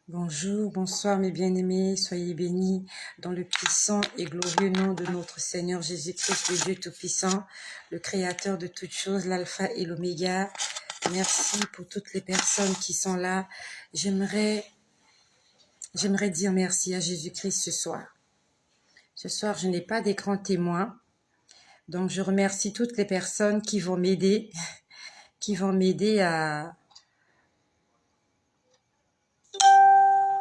Bonjour, bonsoir mes bien-aimés, soyez bénis dans le puissant et glorieux nom de notre Seigneur Jésus-Christ, le Dieu Tout-Puissant, le Créateur de toutes choses, l'Alpha et l'Oméga. Merci pour toutes les personnes qui sont là. J'aimerais dire merci à Jésus-Christ ce soir. Ce soir, je n'ai pas d'écran témoin, donc je remercie toutes les personnes qui vont m'aider,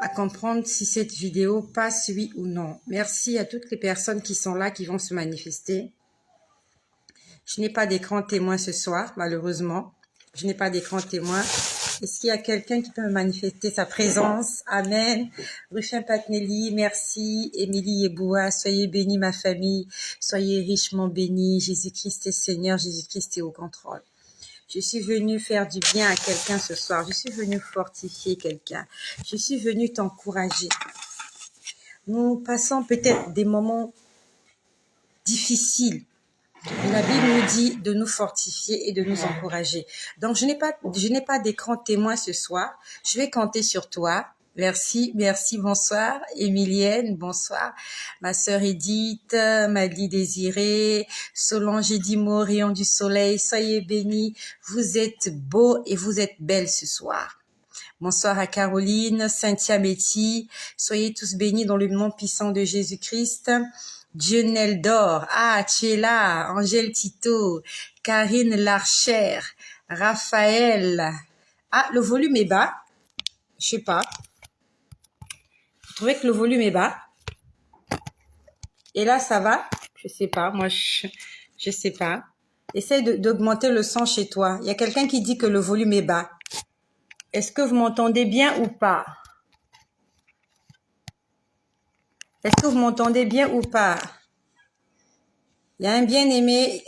à comprendre si cette vidéo passe oui ou non. Merci à toutes les personnes qui sont là, qui vont se manifester. Je n'ai pas d'écran témoin ce soir, malheureusement. Je n'ai pas d'écran témoin. Est-ce qu'il y a quelqu'un qui peut me manifester sa présence? Amen. Rufin Patnelli, merci. Émilie Eboua, soyez bénis ma famille. Soyez richement bénis. Jésus-Christ est Seigneur, Jésus-Christ est au contrôle. Je suis venue faire du bien à quelqu'un ce soir. Je suis venue fortifier quelqu'un. Je suis venue t'encourager. Nous passons peut-être des moments difficiles. Mais la Bible nous dit de nous fortifier et de nous encourager. Donc, je n'ai pas d'écran témoin ce soir. Je vais compter sur toi. Merci, bonsoir. Emilienne, bonsoir. Ma sœur Edith, Madly Désirée, Solange Edimo, Rayon du Soleil, soyez bénis. Vous êtes beaux et vous êtes belles ce soir. Bonsoir à Caroline, Cynthia Métis, soyez tous bénis dans le nom puissant de Jésus-Christ. Dionel Dor, tu es là, Angèle Tito, Karine Larcher, Raphaël. Le volume est bas. Je sais pas. Vous trouvez que le volume est bas? Et là, ça va? Je sais pas. Moi, je sais pas. Essaye d'augmenter le son chez toi. Il y a quelqu'un qui dit que le volume est bas. Est-ce que vous m'entendez bien ou pas? Est-ce que vous m'entendez bien ou pas? Il y a un bien-aimé.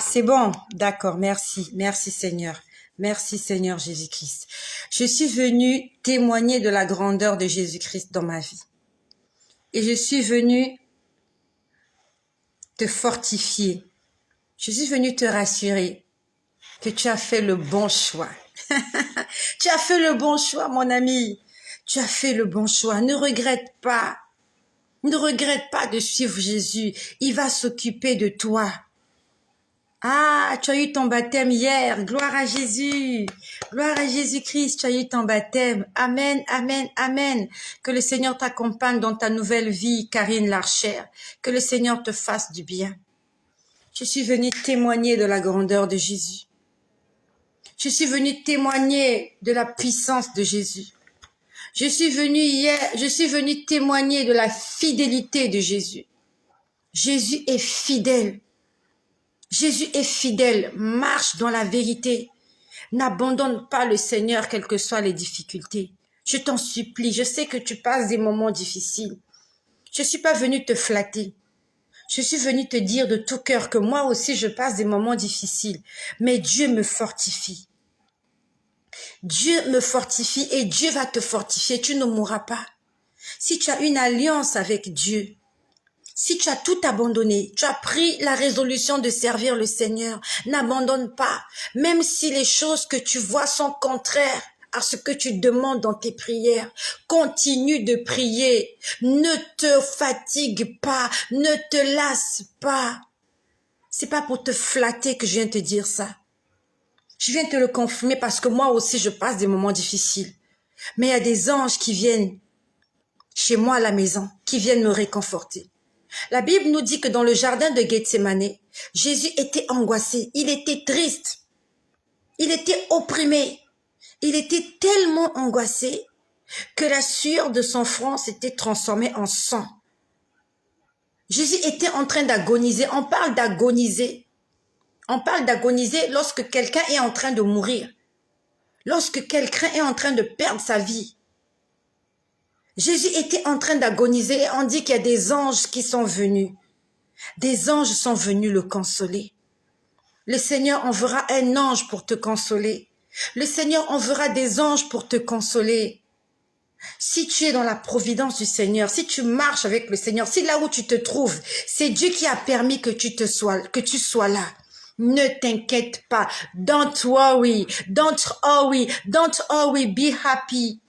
C'est bon. D'accord, merci. Merci Seigneur. Merci Seigneur Jésus-Christ. Je suis venue témoigner de la grandeur de Jésus-Christ dans ma vie. Et je suis venue te fortifier. Je suis venue te rassurer que tu as fait le bon choix. Tu as fait le bon choix, mon ami. Tu as fait le bon choix. Ne regrette pas. Ne regrette pas de suivre Jésus. Il va s'occuper de toi. Tu as eu ton baptême hier. Gloire à Jésus. Gloire à Jésus-Christ. Tu as eu ton baptême. Amen, amen, amen. Que le Seigneur t'accompagne dans ta nouvelle vie, Karine Larcher. Que le Seigneur te fasse du bien. Je suis venue témoigner de la grandeur de Jésus. Je suis venue témoigner de la puissance de Jésus. Je suis venue témoigner de la fidélité de Jésus. Jésus est fidèle. Jésus est fidèle. Marche dans la vérité. N'abandonne pas le Seigneur, quelles que soient les difficultés. Je t'en supplie. Je sais que tu passes des moments difficiles. Je ne suis pas venue te flatter. Je suis venue te dire de tout cœur que moi aussi je passe des moments difficiles. Mais Dieu me fortifie. Dieu me fortifie et Dieu va te fortifier. Tu ne mourras pas. Si tu as une alliance avec Dieu, si tu as tout abandonné, tu as pris la résolution de servir le Seigneur, n'abandonne pas. Même si les choses que tu vois sont contraires à ce que tu demandes dans tes prières, continue de prier. Ne te fatigue pas, ne te lasse pas. C'est pas pour te flatter que je viens te dire ça. Je viens te le confirmer parce que moi aussi je passe des moments difficiles. Mais il y a des anges qui viennent chez moi à la maison, qui viennent me réconforter. La Bible nous dit que dans le jardin de Gethsémane, Jésus était angoissé, il était triste, il était opprimé, il était tellement angoissé que la sueur de son front s'était transformée en sang. Jésus était en train d'agoniser. On parle d'agoniser. On parle d'agoniser lorsque quelqu'un est en train de mourir, lorsque quelqu'un est en train de perdre sa vie. Jésus était en train d'agoniser et on dit qu'il y a des anges qui sont venus. Des anges sont venus le consoler. Le Seigneur enverra un ange pour te consoler. Le Seigneur enverra des anges pour te consoler. Si tu es dans la providence du Seigneur, si tu marches avec le Seigneur, si là où tu te trouves, c'est Dieu qui a permis que tu sois là. Ne t'inquiète pas. Don't worry. Don't worry. Don't worry. Be happy.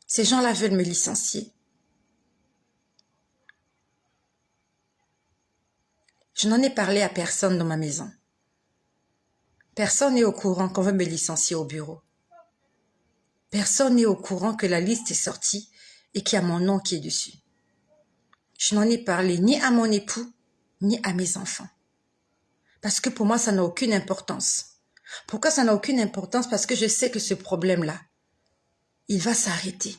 Ces gens-là veulent me licencier. Je n'en ai parlé à personne dans ma maison. Personne n'est au courant qu'on veut me licencier au bureau. Personne n'est au courant que la liste est sortie et qu'il y a mon nom qui est dessus. Je n'en ai parlé ni à mon époux, ni à mes enfants. Parce que pour moi, ça n'a aucune importance. Pourquoi ça n'a aucune importance? Parce que je sais que ce problème-là, il va s'arrêter.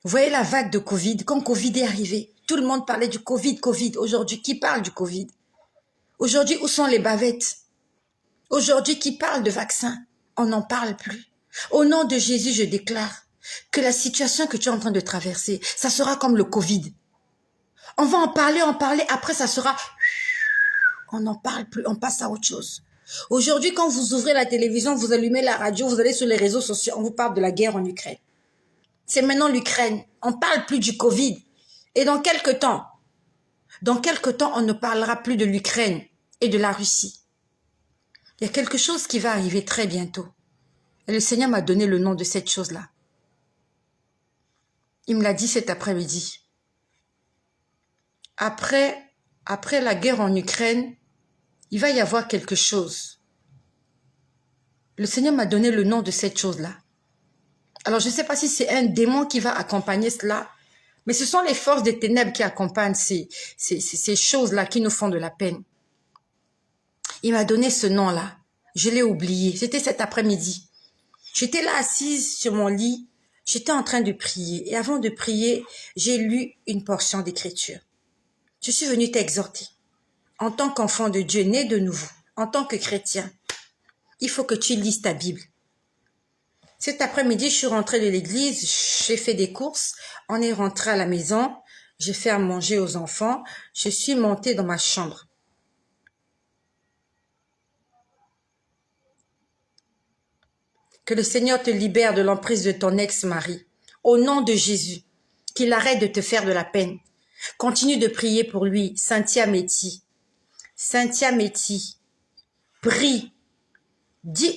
Vous voyez la vague de Covid, quand Covid est arrivé, tout le monde parlait du Covid. Aujourd'hui, qui parle du Covid? Aujourd'hui, où sont les bavettes? Aujourd'hui, qui parle de vaccin? On n'en parle plus. Au nom de Jésus, je déclare que la situation que tu es en train de traverser, ça sera comme le Covid. On va en parler, après ça sera... On n'en parle plus, on passe à autre chose. Aujourd'hui, quand vous ouvrez la télévision, vous allumez la radio, vous allez sur les réseaux sociaux, on vous parle de la guerre en Ukraine. C'est maintenant l'Ukraine. On ne parle plus du Covid. Et dans quelques temps, on ne parlera plus de l'Ukraine et de la Russie. Il y a quelque chose qui va arriver très bientôt. Et le Seigneur m'a donné le nom de cette chose-là. Il me l'a dit cet après-midi. Après la guerre en Ukraine, il va y avoir quelque chose. Le Seigneur m'a donné le nom de cette chose-là. Alors, je ne sais pas si c'est un démon qui va accompagner cela, mais ce sont les forces des ténèbres qui accompagnent ces choses-là qui nous font de la peine. Il m'a donné ce nom-là. Je l'ai oublié. C'était cet après-midi. J'étais là assise sur mon lit. J'étais en train de prier. Et avant de prier, j'ai lu une portion d'écriture. Je suis venue t'exhorter. En tant qu'enfant de Dieu, né de nouveau, en tant que chrétien, il faut que tu lises ta Bible. Cet après-midi, je suis rentrée de l'église, j'ai fait des courses, on est rentré à la maison, j'ai fait à manger aux enfants, je suis montée dans ma chambre. Que le Seigneur te libère de l'emprise de ton ex-mari. Au nom de Jésus, qu'il arrête de te faire de la peine. Continue de prier pour lui, Cynthia Métis. Cynthia Métis, prie.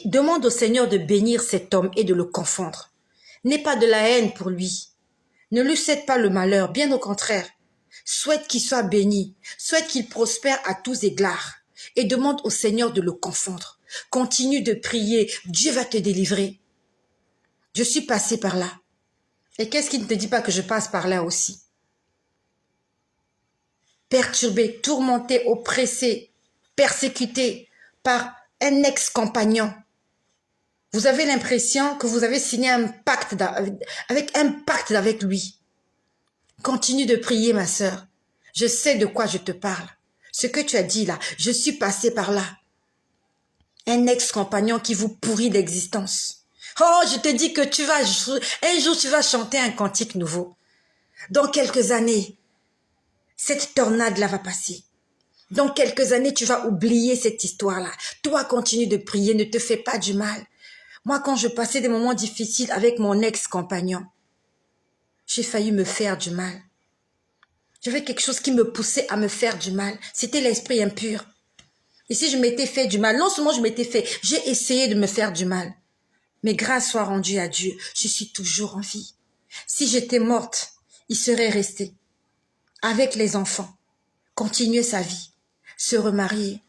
Demande au Seigneur de bénir cet homme et de le confondre. N'aie pas de la haine pour lui. Ne lui souhaite pas le malheur, bien au contraire. Souhaite qu'il soit béni, souhaite qu'il prospère à tous égards et demande au Seigneur de le confondre. Continue de prier, Dieu va te délivrer. Je suis passée par là. Et qu'est-ce qui ne te dit pas que je passe par là aussi? Perturbé, tourmenté, oppressé, persécuté par un ex-compagnon. Vous avez l'impression que vous avez signé un pacte avec lui. Continue de prier, ma sœur. Je sais de quoi je te parle. Ce que tu as dit là, je suis passée par là. Un ex-compagnon qui vous pourrit d'existence. Oh, je te dis que un jour tu vas chanter un cantique nouveau. Dans quelques années, cette tornade-là va passer. Dans quelques années, tu vas oublier cette histoire-là. Toi, continue de prier, ne te fais pas du mal. Moi, quand je passais des moments difficiles avec mon ex-compagnon, j'ai failli me faire du mal. J'avais quelque chose qui me poussait à me faire du mal. C'était l'esprit impur. Et si je m'étais fait du mal, non seulement je m'étais fait, j'ai essayé de me faire du mal. Mais grâce soit rendue à Dieu, je suis toujours en vie. Si j'étais morte, il serait resté avec les enfants, continuer sa vie, se remarier.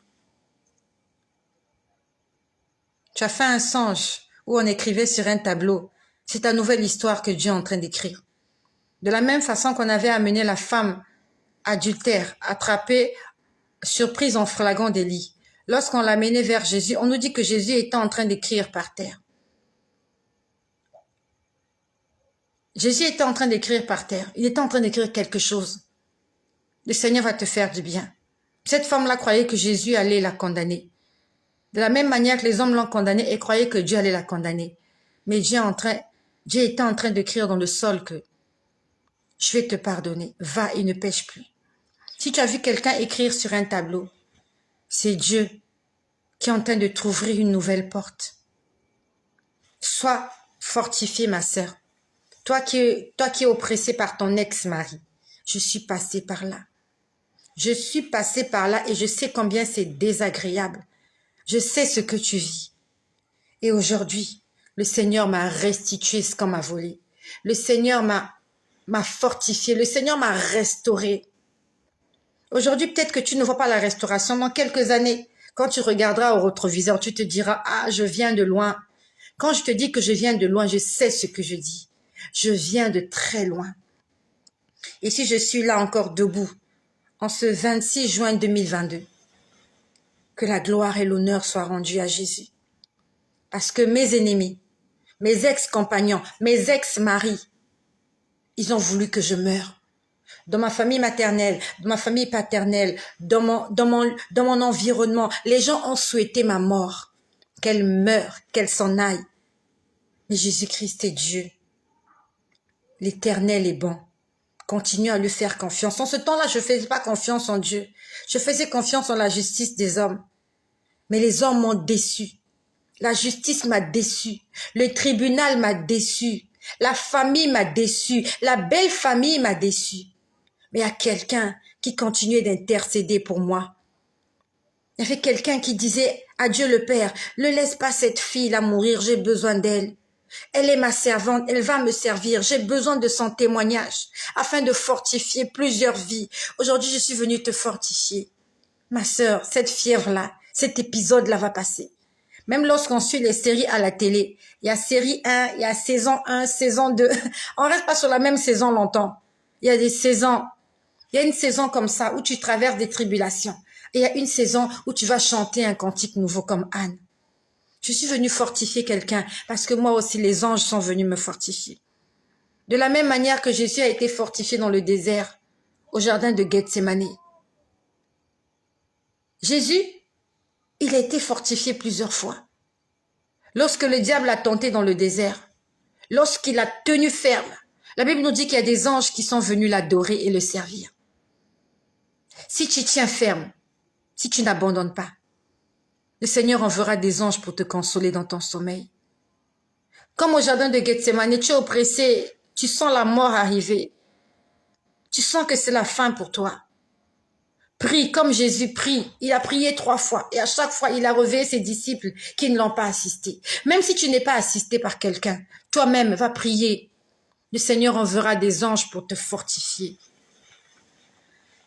Tu as fait un songe où on écrivait sur un tableau. C'est ta nouvelle histoire que Dieu est en train d'écrire. De la même façon qu'on avait amené la femme adultère, attrapée, surprise en flagrant délit. Lorsqu'on l'a menée vers Jésus, on nous dit que Jésus était en train d'écrire par terre. Jésus était en train d'écrire par terre. Il était en train d'écrire quelque chose. Le Seigneur va te faire du bien. Cette femme-là croyait que Jésus allait la condamner. De la même manière que les hommes l'ont condamnée et croyaient que Dieu allait la condamner. Mais Dieu était en train d'écrire dans le sol que je vais te pardonner. Va et ne pêche plus. Si tu as vu quelqu'un écrire sur un tableau, c'est Dieu qui est en train de t'ouvrir une nouvelle porte. Sois fortifiée, ma sœur. Toi qui es oppressée par ton ex-mari, je suis passée par là. Je suis passée par là et je sais combien c'est désagréable. Je sais ce que tu vis. Et aujourd'hui, le Seigneur m'a restitué ce qu'on m'a volé. Le Seigneur m'a fortifié. Le Seigneur m'a restauré. Aujourd'hui, peut-être que tu ne vois pas la restauration. Dans quelques années, quand tu regarderas au rétroviseur, tu te diras, ah, je viens de loin. Quand je te dis que je viens de loin, je sais ce que je dis. Je viens de très loin. Et si je suis là encore debout, en ce 26 juin 2022, que la gloire et l'honneur soient rendus à Jésus. Parce que mes ennemis, mes ex-compagnons, mes ex-maris, ils ont voulu que je meure. Dans ma famille maternelle, dans ma famille paternelle, dans mon environnement, les gens ont souhaité ma mort. Qu'elle meure, qu'elle s'en aille. Mais Jésus-Christ est Dieu. L'Éternel est bon. Continue à lui faire confiance. En ce temps-là, je ne faisais pas confiance en Dieu. Je faisais confiance en la justice des hommes. Mais les hommes m'ont déçu. La justice m'a déçu. Le tribunal m'a déçu. La famille m'a déçu. La belle famille m'a déçu. Mais il y a quelqu'un qui continuait d'intercéder pour moi. Il y avait quelqu'un qui disait à Dieu le Père, ne laisse pas cette fille-là mourir, j'ai besoin d'elle. Elle est ma servante, elle va me servir. J'ai besoin de son témoignage afin de fortifier plusieurs vies. Aujourd'hui, je suis venue te fortifier. Ma sœur, cette fièvre-là, cet épisode-là va passer. Même lorsqu'on suit les séries à la télé, il y a série 1, il y a saison 1, saison 2. On reste pas sur la même saison longtemps. Il y a des saisons. Il y a une saison comme ça où tu traverses des tribulations. Et il y a une saison où tu vas chanter un cantique nouveau comme Anne. Je suis venue fortifier quelqu'un parce que moi aussi, les anges sont venus me fortifier. De la même manière que Jésus a été fortifié dans le désert, au jardin de Gethsémani. Jésus, il a été fortifié plusieurs fois. Lorsque le diable l'a tenté dans le désert, lorsqu'il a tenu ferme, la Bible nous dit qu'il y a des anges qui sont venus l'adorer et le servir. Si tu tiens ferme, si tu n'abandonnes pas, le Seigneur enverra des anges pour te consoler dans ton sommeil. Comme au jardin de Gethsémani, tu es oppressé, tu sens la mort arriver. Tu sens que c'est la fin pour toi. Prie comme Jésus prie. Il a prié 3 fois et à chaque fois, il a réveillé ses disciples qui ne l'ont pas assisté. Même si tu n'es pas assisté par quelqu'un, toi-même va prier. Le Seigneur enverra des anges pour te fortifier.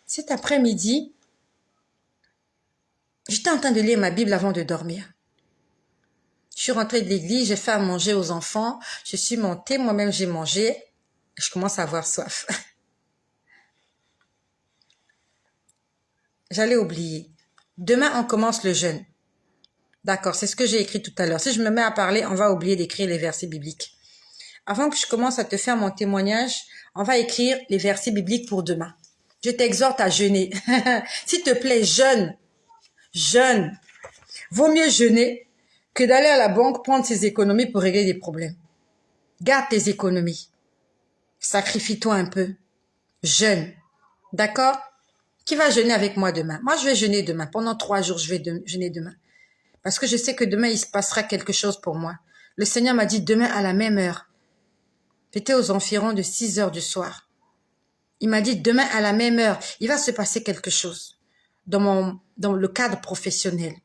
Cet après-midi, j'étais en train de lire ma Bible avant de dormir. Je suis rentrée de l'église, j'ai fait à manger aux enfants, je suis montée, moi-même j'ai mangé, je commence à avoir soif. J'allais oublier. Demain, on commence le jeûne. D'accord, c'est ce que j'ai écrit tout à l'heure. Si je me mets à parler, on va oublier d'écrire les versets bibliques. Avant que je commence à te faire mon témoignage, on va écrire les versets bibliques pour demain. Je t'exhorte à jeûner. S'il te plaît, jeûne. Jeûne. Vaut mieux jeûner que d'aller à la banque prendre ses économies pour régler des problèmes. Garde tes économies. Sacrifie-toi un peu. Jeûne. D'accord? Qui va jeûner avec moi demain? Moi, je vais jeûner demain. Pendant 3 jours, je vais jeûner demain. Parce que je sais que demain, il se passera quelque chose pour moi. Le Seigneur m'a dit demain à la même heure. J'étais aux environs de 6 heures du soir. Il m'a dit demain à la même heure, il va se passer quelque chose dans le cadre professionnel.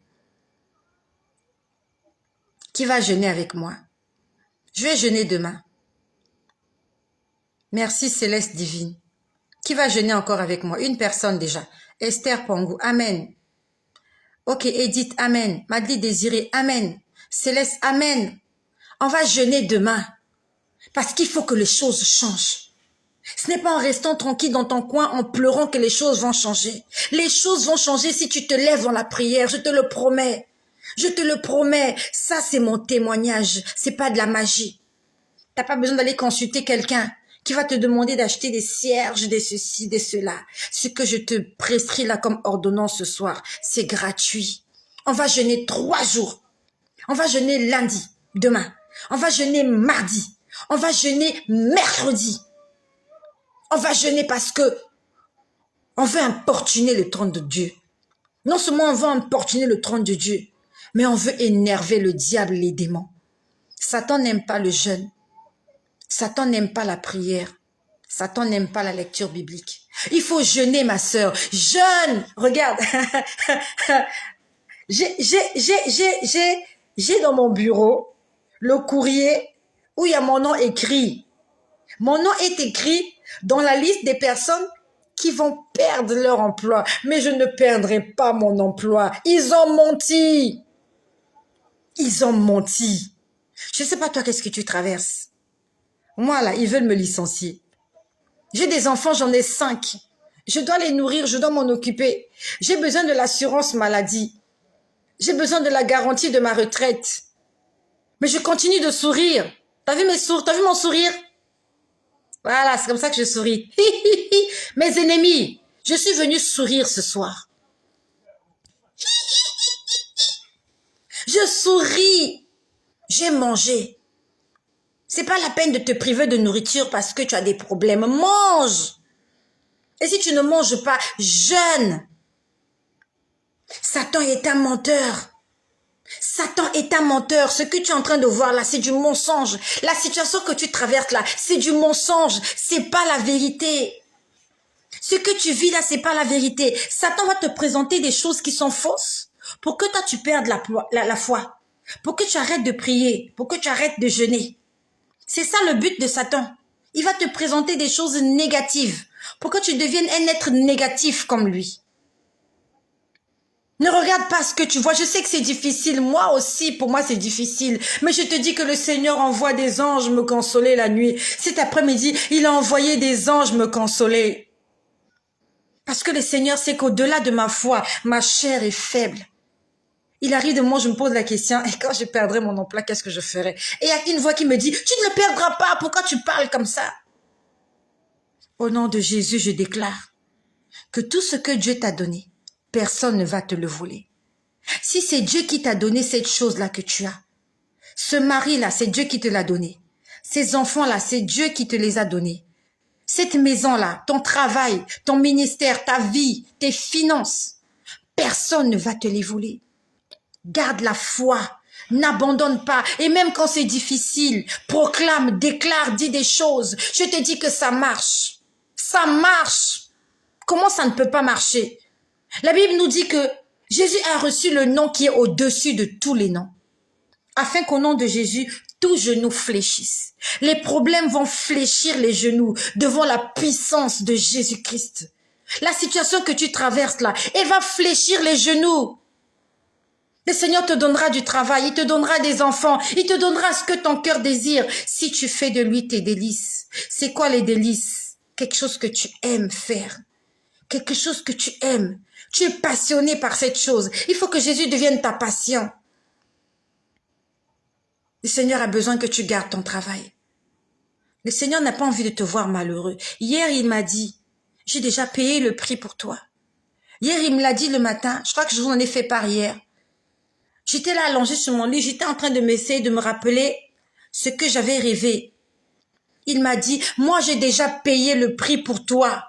Qui va jeûner avec moi? Je vais jeûner demain. Merci Céleste Divine. Qui va jeûner encore avec moi? Une personne déjà. Esther Pongou, Amen. Ok, Edith, Amen. Madly Désiré, Amen. Céleste, Amen. On va jeûner demain. Parce qu'il faut que les choses changent. Ce n'est pas en restant tranquille dans ton coin, en pleurant que les choses vont changer. Les choses vont changer si tu te lèves dans la prière, je te le promets. Je te le promets. Ça, c'est mon témoignage. C'est pas de la magie. T'as pas besoin d'aller consulter quelqu'un qui va te demander d'acheter des cierges, des ceci, des cela. Ce que je te prescris là comme ordonnance ce soir, c'est gratuit. On va jeûner 3 jours. On va jeûner lundi, demain. On va jeûner mardi. On va jeûner mercredi. On va jeûner parce que on veut importuner le trône de Dieu. Non seulement on veut importuner le trône de Dieu, mais on veut énerver le diable et les démons. Satan n'aime pas le jeûne. Satan n'aime pas la prière. Satan n'aime pas la lecture biblique. Il faut jeûner, ma sœur. Jeûne. Regarde. J'ai dans mon bureau le courrier où il y a mon nom écrit. Mon nom est écrit dans la liste des personnes qui vont perdre leur emploi. Mais je ne perdrai pas mon emploi. Ils ont menti. Ils ont menti. Je ne sais pas toi, qu'est-ce que tu traverses. Moi, là, ils veulent me licencier. J'ai des enfants, j'en ai 5. Je dois les nourrir, je dois m'en occuper. J'ai besoin de l'assurance maladie. J'ai besoin de la garantie de ma retraite. Mais je continue de sourire. T'as vu mon sourire? Voilà, c'est comme ça que je souris. Mes ennemis, je suis venue sourire ce soir. Je souris. J'ai mangé. C'est pas la peine de te priver de nourriture parce que tu as des problèmes. Mange. Et si tu ne manges pas, jeûne. Satan est un menteur. Satan est un menteur. Ce que tu es en train de voir là, c'est du mensonge. La situation que tu traverses là, c'est du mensonge. C'est pas la vérité. Ce que tu vis là, c'est pas la vérité. Satan va te présenter des choses qui sont fausses pour que toi tu perdes la foi. Pour que tu arrêtes de prier. Pour que tu arrêtes de jeûner. C'est ça le but de Satan. Il va te présenter des choses négatives pour que tu deviennes un être négatif comme lui. Ne regarde pas ce que tu vois. Je sais que c'est difficile. Moi aussi, pour moi, c'est difficile. Mais je te dis que le Seigneur envoie des anges me consoler la nuit. Cet après-midi, il a envoyé des anges me consoler. Parce que le Seigneur sait qu'au-delà de ma foi, ma chair est faible. Il arrive de moi, je me pose la question, et quand je perdrai mon emploi, qu'est-ce que je ferai? Et il y a une voix qui me dit, tu ne le perdras pas, pourquoi tu parles comme ça? Au nom de Jésus, je déclare que tout ce que Dieu t'a donné, personne ne va te le voler. Si c'est Dieu qui t'a donné cette chose-là que tu as, ce mari-là, c'est Dieu qui te l'a donné. Ces enfants-là, c'est Dieu qui te les a donnés. Cette maison-là, ton travail, ton ministère, ta vie, tes finances, personne ne va te les voler. Garde la foi, n'abandonne pas. Et même quand c'est difficile, proclame, déclare, dis des choses. Je te dis que ça marche. Ça marche. Comment ça ne peut pas marcher? La Bible nous dit que Jésus a reçu le nom qui est au-dessus de tous les noms. Afin qu'au nom de Jésus, tous genoux fléchissent. Les problèmes vont fléchir les genoux devant la puissance de Jésus-Christ. La situation que tu traverses là, elle va fléchir les genoux. Le Seigneur te donnera du travail, il te donnera des enfants, il te donnera ce que ton cœur désire si tu fais de lui tes délices. C'est quoi les délices? Quelque chose que tu aimes faire. Quelque chose que tu aimes. Tu es passionné par cette chose. Il faut que Jésus devienne ta passion. Le Seigneur a besoin que tu gardes ton travail. Le Seigneur n'a pas envie de te voir malheureux. Hier, il m'a dit, j'ai déjà payé le prix pour toi. Hier, il me l'a dit le matin. Je crois que je vous en ai fait part hier. J'étais là allongée sur mon lit, j'étais en train de m'essayer de me rappeler ce que j'avais rêvé. Il m'a dit, moi j'ai déjà payé le prix pour toi.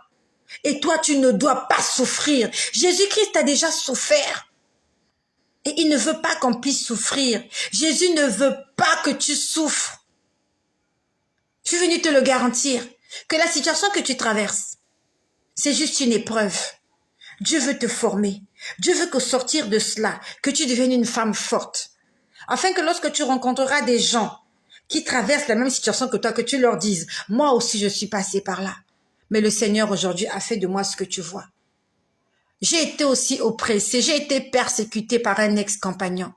Et toi tu ne dois pas souffrir. Jésus-Christ a déjà souffert. Et il ne veut pas qu'on puisse souffrir. Jésus ne veut pas que tu souffres. Je suis venue te le garantir. Que la situation que tu traverses, c'est juste une épreuve. Dieu veut te former. Dieu veut qu'au sortir de cela, que tu deviennes une femme forte. Afin que lorsque tu rencontreras des gens qui traversent la même situation que toi, que tu leur dises, moi aussi je suis passée par là. Mais le Seigneur aujourd'hui a fait de moi ce que tu vois. J'ai été aussi oppressée, j'ai été persécutée par un ex-compagnon.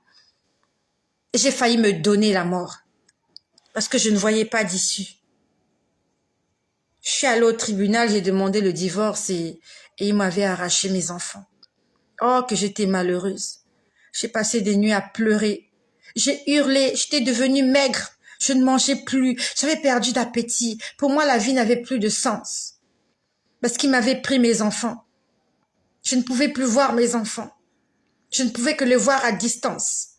J'ai failli me donner la mort. Parce que je ne voyais pas d'issue. Je suis allée au tribunal, j'ai demandé le divorce et il m'avait arraché mes enfants. Oh, que j'étais malheureuse. J'ai passé des nuits à pleurer. J'ai hurlé, j'étais devenue maigre. Je ne mangeais plus, j'avais perdu d'appétit. Pour moi, la vie n'avait plus de sens. Parce qu'il m'avait pris mes enfants. Je ne pouvais plus voir mes enfants. Je ne pouvais que les voir à distance.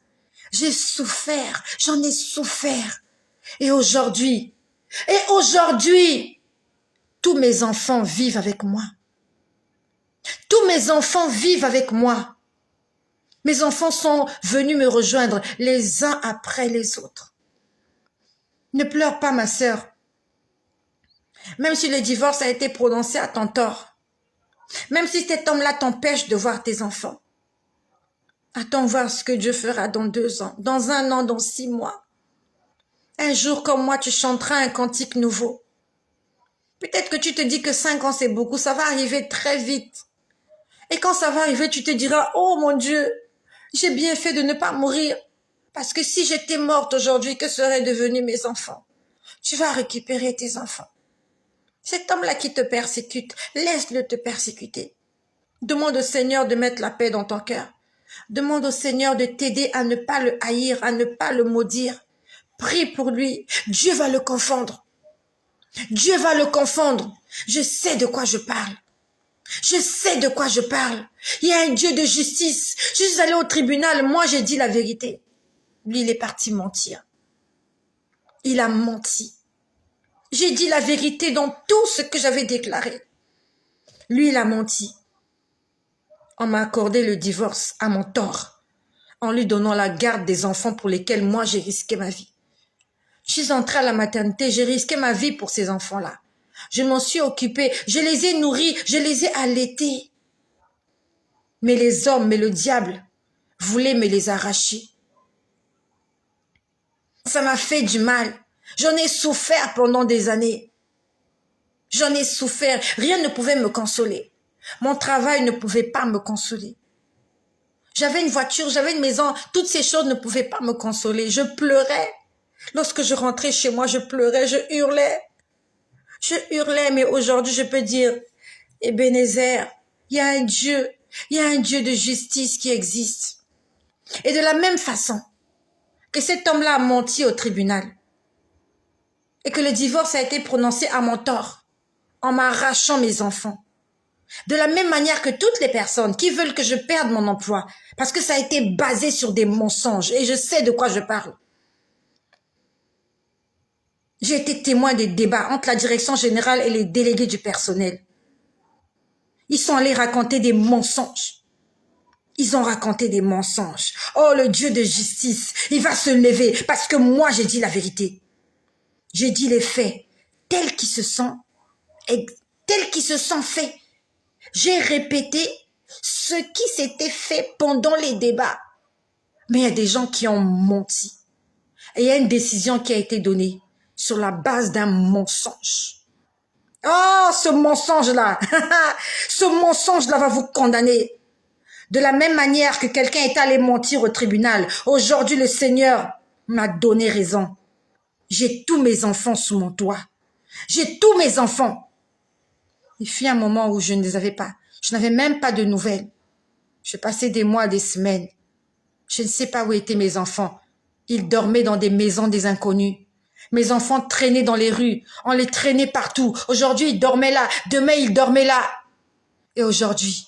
J'ai souffert, j'en ai souffert. Et aujourd'hui, tous mes enfants vivent avec moi. Tous mes enfants vivent avec moi. Mes enfants sont venus me rejoindre les uns après les autres. Ne pleure pas, ma sœur. Même si le divorce a été prononcé à ton tort, Même si cet homme-là t'empêche de voir tes enfants. Attends voir ce que Dieu fera dans 2 ans, dans 1 an, dans 6 mois. Un jour comme moi, tu chanteras un cantique nouveau. Peut-être que tu te dis que 5 ans c'est beaucoup, ça va arriver très vite. Et quand ça va arriver, tu te diras, oh mon Dieu, j'ai bien fait de ne pas mourir. Parce que si j'étais morte aujourd'hui, que seraient devenus mes enfants? Tu vas récupérer tes enfants. Cet homme-là qui te persécute, laisse-le te persécuter. Demande au Seigneur de mettre la paix dans ton cœur. Demande au Seigneur de t'aider à ne pas le haïr, à ne pas le maudire. Prie pour lui. Dieu va le confondre. Dieu va le confondre. Je sais de quoi je parle. Je sais de quoi je parle. Il y a un Dieu de justice. Je suis allée au tribunal, moi j'ai dit la vérité. Lui, il est parti mentir. Il a menti. J'ai dit la vérité dans tout ce que j'avais déclaré. Lui, il a menti. On m'a accordé le divorce à mon tort, en lui donnant la garde des enfants pour lesquels moi j'ai risqué ma vie. Je suis entrée à la maternité, j'ai risqué ma vie pour ces enfants-là. Je m'en suis occupée, je les ai nourris, je les ai allaités. Mais les hommes, mais le diable voulait me les arracher. Ça m'a fait du mal. J'en ai souffert pendant des années. J'en ai souffert. Rien ne pouvait me consoler. Mon travail ne pouvait pas me consoler. J'avais une voiture, j'avais une maison. Toutes ces choses ne pouvaient pas me consoler. Je pleurais. Lorsque je rentrais chez moi, je pleurais, je hurlais. Je hurlais, mais aujourd'hui, je peux dire, Ebenezer, il y a un Dieu. Il y a un Dieu de justice qui existe. Et de la même façon que cet homme-là a menti au tribunal et que le divorce a été prononcé à mon tort en m'arrachant mes enfants. De la même manière que toutes les personnes qui veulent que je perde mon emploi parce que ça a été basé sur des mensonges et je sais de quoi je parle. J'ai été témoin des débats entre la direction générale et les délégués du personnel. Ils sont allés raconter des mensonges. Ils ont raconté des mensonges. Oh, le Dieu de justice, il va se lever parce que moi, j'ai dit la vérité. J'ai dit les faits tels qu'ils se sont faits. J'ai répété ce qui s'était fait pendant les débats. Mais il y a des gens qui ont menti. Et il y a une décision qui a été donnée sur la base d'un mensonge. Oh, ce mensonge-là, ce mensonge-là va vous condamner. De la même manière que quelqu'un est allé mentir au tribunal, aujourd'hui le Seigneur m'a donné raison. J'ai tous mes enfants sous mon toit. J'ai tous mes enfants. Il fut un moment où je ne les avais pas. Je n'avais même pas de nouvelles. Je passais des mois, des semaines. Je ne sais pas où étaient mes enfants. Ils dormaient dans des maisons des inconnus. Mes enfants traînaient dans les rues. On les traînait partout. Aujourd'hui, ils dormaient là. Demain, ils dormaient là. Et aujourd'hui,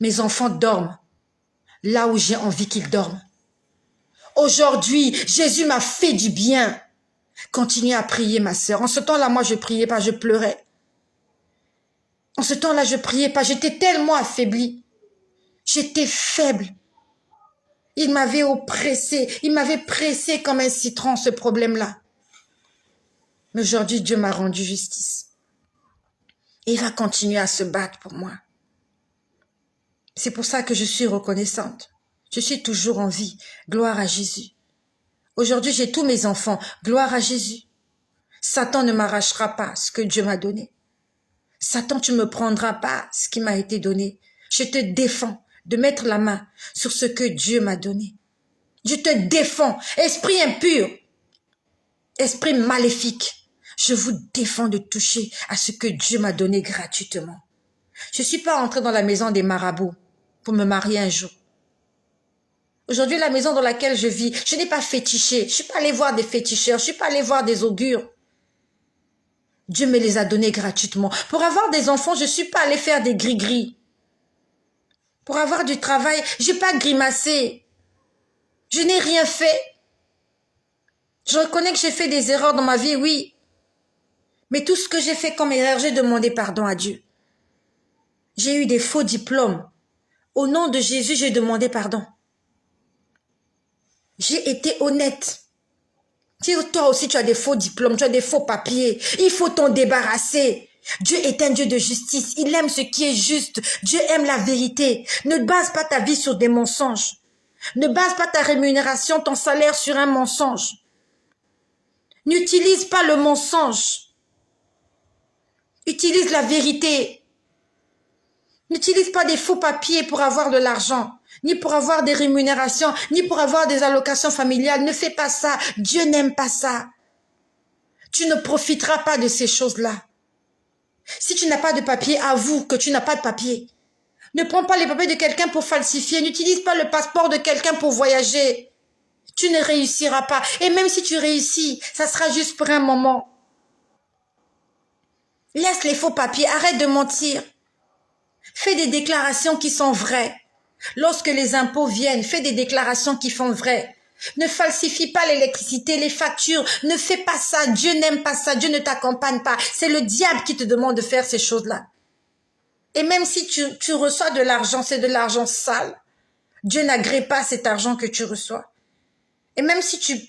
mes enfants dorment là où j'ai envie qu'ils dorment. Aujourd'hui, Jésus m'a fait du bien. Continue à prier, ma sœur. En ce temps-là, moi, je priais pas, je pleurais. En ce temps-là, je priais pas. J'étais tellement affaiblie. J'étais faible. Il m'avait oppressé. Il m'avait pressé comme un citron, ce problème-là. Mais aujourd'hui, Dieu m'a rendu justice. Et il va continuer à se battre pour moi. C'est pour ça que je suis reconnaissante. Je suis toujours en vie. Gloire à Jésus. Aujourd'hui, j'ai tous mes enfants. Gloire à Jésus. Satan ne m'arrachera pas ce que Dieu m'a donné. Satan, tu ne me prendras pas ce qui m'a été donné. Je te défends de mettre la main sur ce que Dieu m'a donné. Je te défends. Esprit impur, esprit maléfique, je vous défends de toucher à ce que Dieu m'a donné gratuitement. Je ne suis pas entrée dans la maison des marabouts pour me marier un jour. Aujourd'hui, la maison dans laquelle je vis, je n'ai pas fétiché. Je ne suis pas allée voir des féticheurs. Je ne suis pas allée voir des augures. Dieu me les a donnés gratuitement. Pour avoir des enfants, je ne suis pas allée faire des gris-gris. Pour avoir du travail, je n'ai pas grimacé. Je n'ai rien fait. Je reconnais que j'ai fait des erreurs dans ma vie, oui. Mais tout ce que j'ai fait comme erreur, j'ai demandé pardon à Dieu. J'ai eu des faux diplômes. Au nom de Jésus, j'ai demandé pardon. J'ai été honnête. Si toi aussi tu as des faux diplômes, tu as des faux papiers, il faut t'en débarrasser. Dieu est un Dieu de justice. Il aime ce qui est juste. Dieu aime la vérité. Ne base pas ta vie sur des mensonges. Ne base pas ta rémunération, ton salaire sur un mensonge. N'utilise pas le mensonge. Utilise la vérité. N'utilise pas des faux papiers pour avoir de l'argent, ni pour avoir des rémunérations, ni pour avoir des allocations familiales. Ne fais pas ça. Dieu n'aime pas ça. Tu ne profiteras pas de ces choses-là. Si tu n'as pas de papier, avoue que tu n'as pas de papier. Ne prends pas les papiers de quelqu'un pour falsifier. N'utilise pas le passeport de quelqu'un pour voyager. Tu ne réussiras pas. Et même si tu réussis, ça sera juste pour un moment. Laisse les faux papiers. Arrête de mentir. Fais des déclarations qui sont vraies. Lorsque les impôts viennent, fais des déclarations qui font vrai. Ne falsifie pas l'électricité, les factures. Ne fais pas ça. Dieu n'aime pas ça. Dieu ne t'accompagne pas. C'est le diable qui te demande de faire ces choses-là. Et même si tu reçois de l'argent, c'est de l'argent sale. Dieu n'agrée pas cet argent que tu reçois. Et même si tu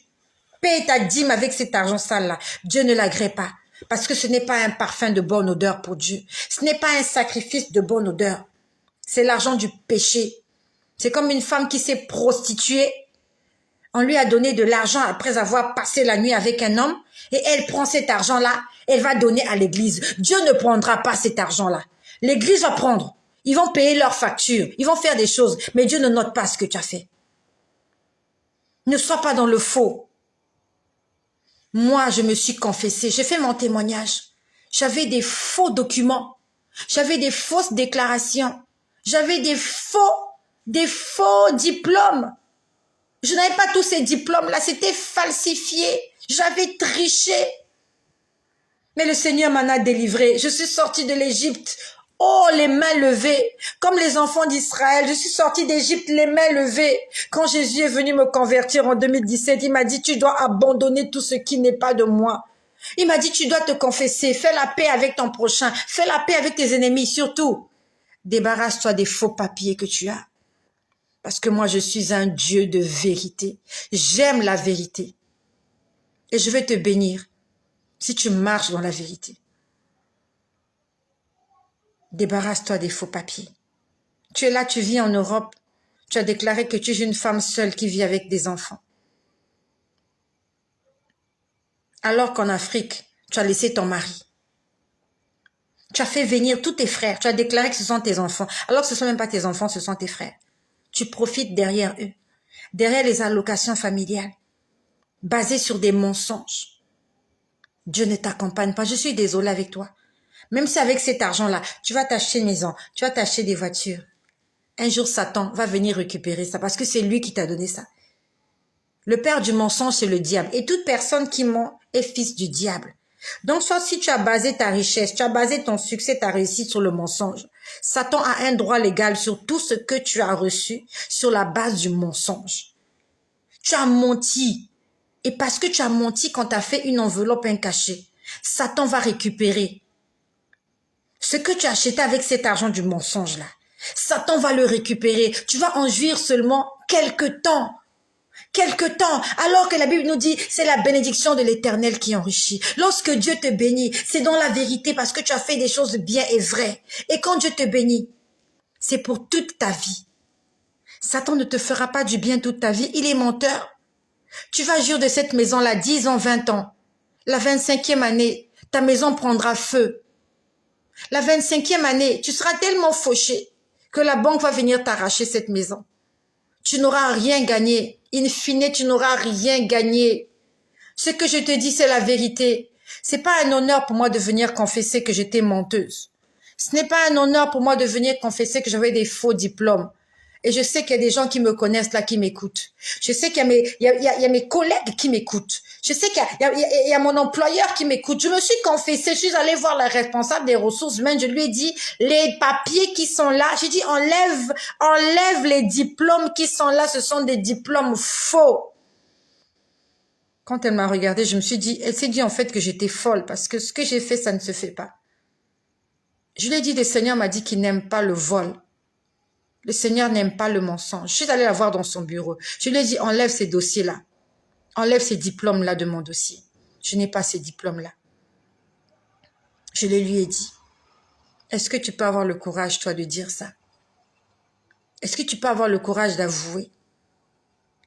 payes ta dîme avec cet argent sale-là, Dieu ne l'agrée pas. Parce que ce n'est pas un parfum de bonne odeur pour Dieu. Ce n'est pas un sacrifice de bonne odeur. C'est l'argent du péché. C'est comme une femme qui s'est prostituée. On lui a donné de l'argent après avoir passé la nuit avec un homme. Et elle prend cet argent-là, elle va donner à l'église. Dieu ne prendra pas cet argent-là. L'église va prendre. Ils vont payer leurs factures. Ils vont faire des choses. Mais Dieu ne note pas ce que tu as fait. Ne sois pas dans le faux. Moi, je me suis confessée. J'ai fait mon témoignage. J'avais des faux documents. J'avais des fausses déclarations. J'avais des faux diplômes. Je n'avais pas tous ces diplômes-là. C'était falsifié. J'avais triché. Mais le Seigneur m'en a délivré. Je suis sortie de l'Égypte. Oh, les mains levées. Comme les enfants d'Israël. Je suis sortie d'Égypte, les mains levées. Quand Jésus est venu me convertir en 2017, il m'a dit, tu dois abandonner tout ce qui n'est pas de moi. Il m'a dit, tu dois te confesser. Fais la paix avec ton prochain. Fais la paix avec tes ennemis. Surtout, débarrasse-toi des faux papiers que tu as. Parce que moi, je suis un Dieu de vérité. J'aime la vérité. Et je vais te bénir si tu marches dans la vérité. Débarrasse-toi des faux papiers. Tu es là, tu vis en Europe. Tu as déclaré que tu es une femme seule qui vit avec des enfants. Alors qu'en Afrique, tu as laissé ton mari. Tu as fait venir tous tes frères. Tu as déclaré que ce sont tes enfants. Alors que ce ne sont même pas tes enfants, ce sont tes frères. Tu profites derrière eux. Derrière les allocations familiales. Basées sur des mensonges. Dieu ne t'accompagne pas. Je suis désolée avec toi. Même si avec cet argent-là, tu vas t'acheter une maison, tu vas t'acheter des voitures. Un jour, Satan va venir récupérer ça parce que c'est lui qui t'a donné ça. Le père du mensonge, c'est le diable. Et toute personne qui ment est fils du diable. Donc, soit si tu as basé ta richesse, tu as basé ton succès, ta réussite sur le mensonge, Satan a un droit légal sur tout ce que tu as reçu sur la base du mensonge. Tu as menti. Et parce que tu as menti quand tu as fait une enveloppe, un cachet, Satan va récupérer ce que tu as acheté avec cet argent du mensonge là. Satan va le récupérer. Tu vas en jouir seulement quelque temps. Quelque temps. Alors que la Bible nous dit, c'est la bénédiction de l'Éternel qui enrichit. Lorsque Dieu te bénit, c'est dans la vérité parce que tu as fait des choses bien et vraies. Et quand Dieu te bénit, c'est pour toute ta vie. Satan ne te fera pas du bien toute ta vie. Il est menteur. Tu vas jouir de cette maison-là 10 ans, 20 ans. La 25e année, ta maison prendra feu. La 25e année, tu seras tellement fauché que la banque va venir t'arracher cette maison. Tu n'auras rien gagné. In fine, tu n'auras rien gagné. Ce que je te dis, c'est la vérité. C'est pas un honneur pour moi de venir confesser que j'étais menteuse. Ce n'est pas un honneur pour moi de venir confesser que j'avais des faux diplômes. Et je sais qu'il y a des gens qui me connaissent là, qui m'écoutent. Je sais qu'il y a mes collègues qui m'écoutent. Je sais qu'il y a mon employeur qui m'écoute. Je me suis confessée, je suis allée voir la responsable des ressources humaines. Je lui ai dit, les papiers qui sont là, j'ai dit, enlève les diplômes qui sont là. Ce sont des diplômes faux. Quand elle m'a regardée, je me suis dit, elle s'est dit en fait que j'étais folle parce que ce que j'ai fait, ça ne se fait pas. Je lui ai dit, le Seigneur m'a dit qu'il n'aime pas le vol. Le Seigneur n'aime pas le mensonge. Je suis allée la voir dans son bureau. Je lui ai dit, enlève ces dossiers-là. Enlève ces diplômes-là de mon dossier. Je n'ai pas ces diplômes-là. Je le lui ai dit. Est-ce que tu peux avoir le courage, toi, de dire ça? Est-ce que tu peux avoir le courage d'avouer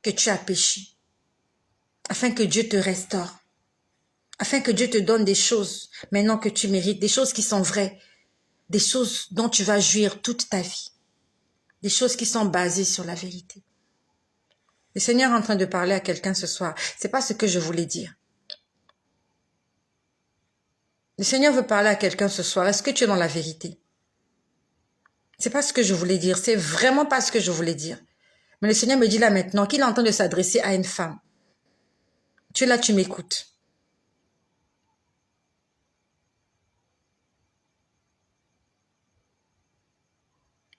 que tu as péché, afin que Dieu te restaure, afin que Dieu te donne des choses maintenant que tu mérites, des choses qui sont vraies, des choses dont tu vas jouir toute ta vie, des choses qui sont basées sur la vérité. Le Seigneur est en train de parler à quelqu'un ce soir. C'est pas ce que je voulais dire. Le Seigneur veut parler à quelqu'un ce soir. Est-ce que tu es dans la vérité? C'est pas ce que je voulais dire. C'est vraiment pas ce que je voulais dire. Mais le Seigneur me dit là maintenant qu'il est en train de s'adresser à une femme. Tu es là, tu m'écoutes.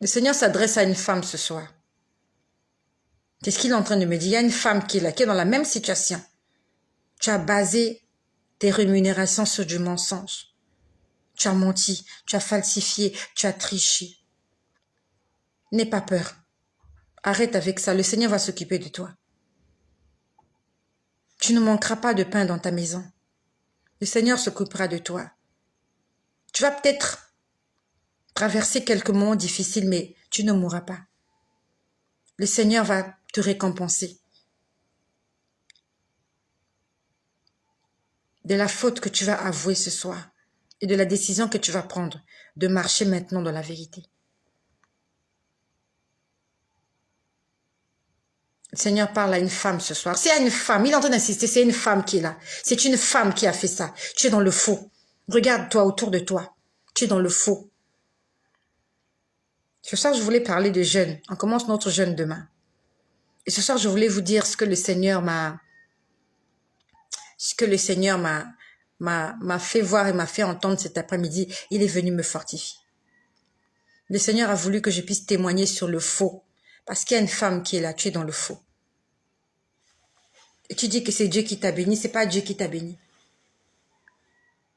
Le Seigneur s'adresse à une femme ce soir. C'est ce qu'il est en train de me dire. Il y a une femme qui est là, qui est dans la même situation. Tu as basé tes rémunérations sur du mensonge. Tu as menti, tu as falsifié, tu as triché. N'aie pas peur. Arrête avec ça. Le Seigneur va s'occuper de toi. Tu ne manqueras pas de pain dans ta maison. Le Seigneur s'occupera de toi. Tu vas peut-être traverser quelques moments difficiles, mais tu ne mourras pas. Le Seigneur va te récompenser de la faute que tu vas avouer ce soir et de la décision que tu vas prendre de marcher maintenant dans la vérité. Le Seigneur parle à une femme ce soir. C'est à une femme, il est en train d'insister, c'est une femme qui est là. C'est une femme qui a fait ça. Tu es dans le faux. Regarde-toi autour de toi. Tu es dans le faux. Ce soir, je voulais parler de jeûne. On commence notre jeûne demain. Et ce soir, je voulais vous dire ce que le Seigneur m'a fait voir et m'a fait entendre cet après-midi. Il est venu me fortifier. Le Seigneur a voulu que je puisse témoigner sur le faux. Parce qu'il y a une femme qui est là, tu es dans le faux. Et tu dis que c'est Dieu qui t'a béni, c'est pas Dieu qui t'a béni.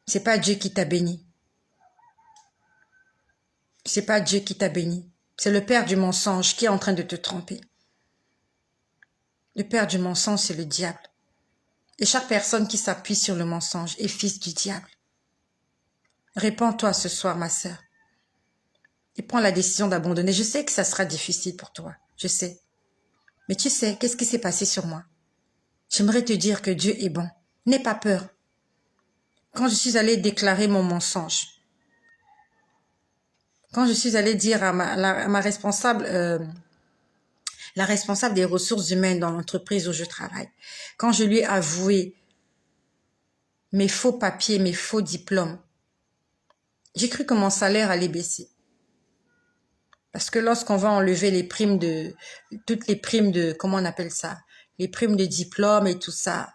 C'est pas Dieu qui t'a béni. C'est pas Dieu qui t'a béni. C'est le père du mensonge qui est en train de te tromper. Le père du mensonge, c'est le diable. Et chaque personne qui s'appuie sur le mensonge est fils du diable. Répands-toi ce soir, ma sœur. Et prends la décision d'abandonner. Je sais que ça sera difficile pour toi. Je sais. Mais tu sais, qu'est-ce qui s'est passé sur moi? J'aimerais te dire que Dieu est bon. N'aie pas peur. Quand je suis allée déclarer mon mensonge, quand je suis allée dire à ma responsable, la responsable des ressources humaines dans l'entreprise où je travaille, quand je lui ai avoué mes faux papiers, mes faux diplômes, j'ai cru que mon salaire allait baisser. Parce que lorsqu'on va enlever les primes toutes les primes de, comment on appelle ça, les primes de diplôme et tout ça,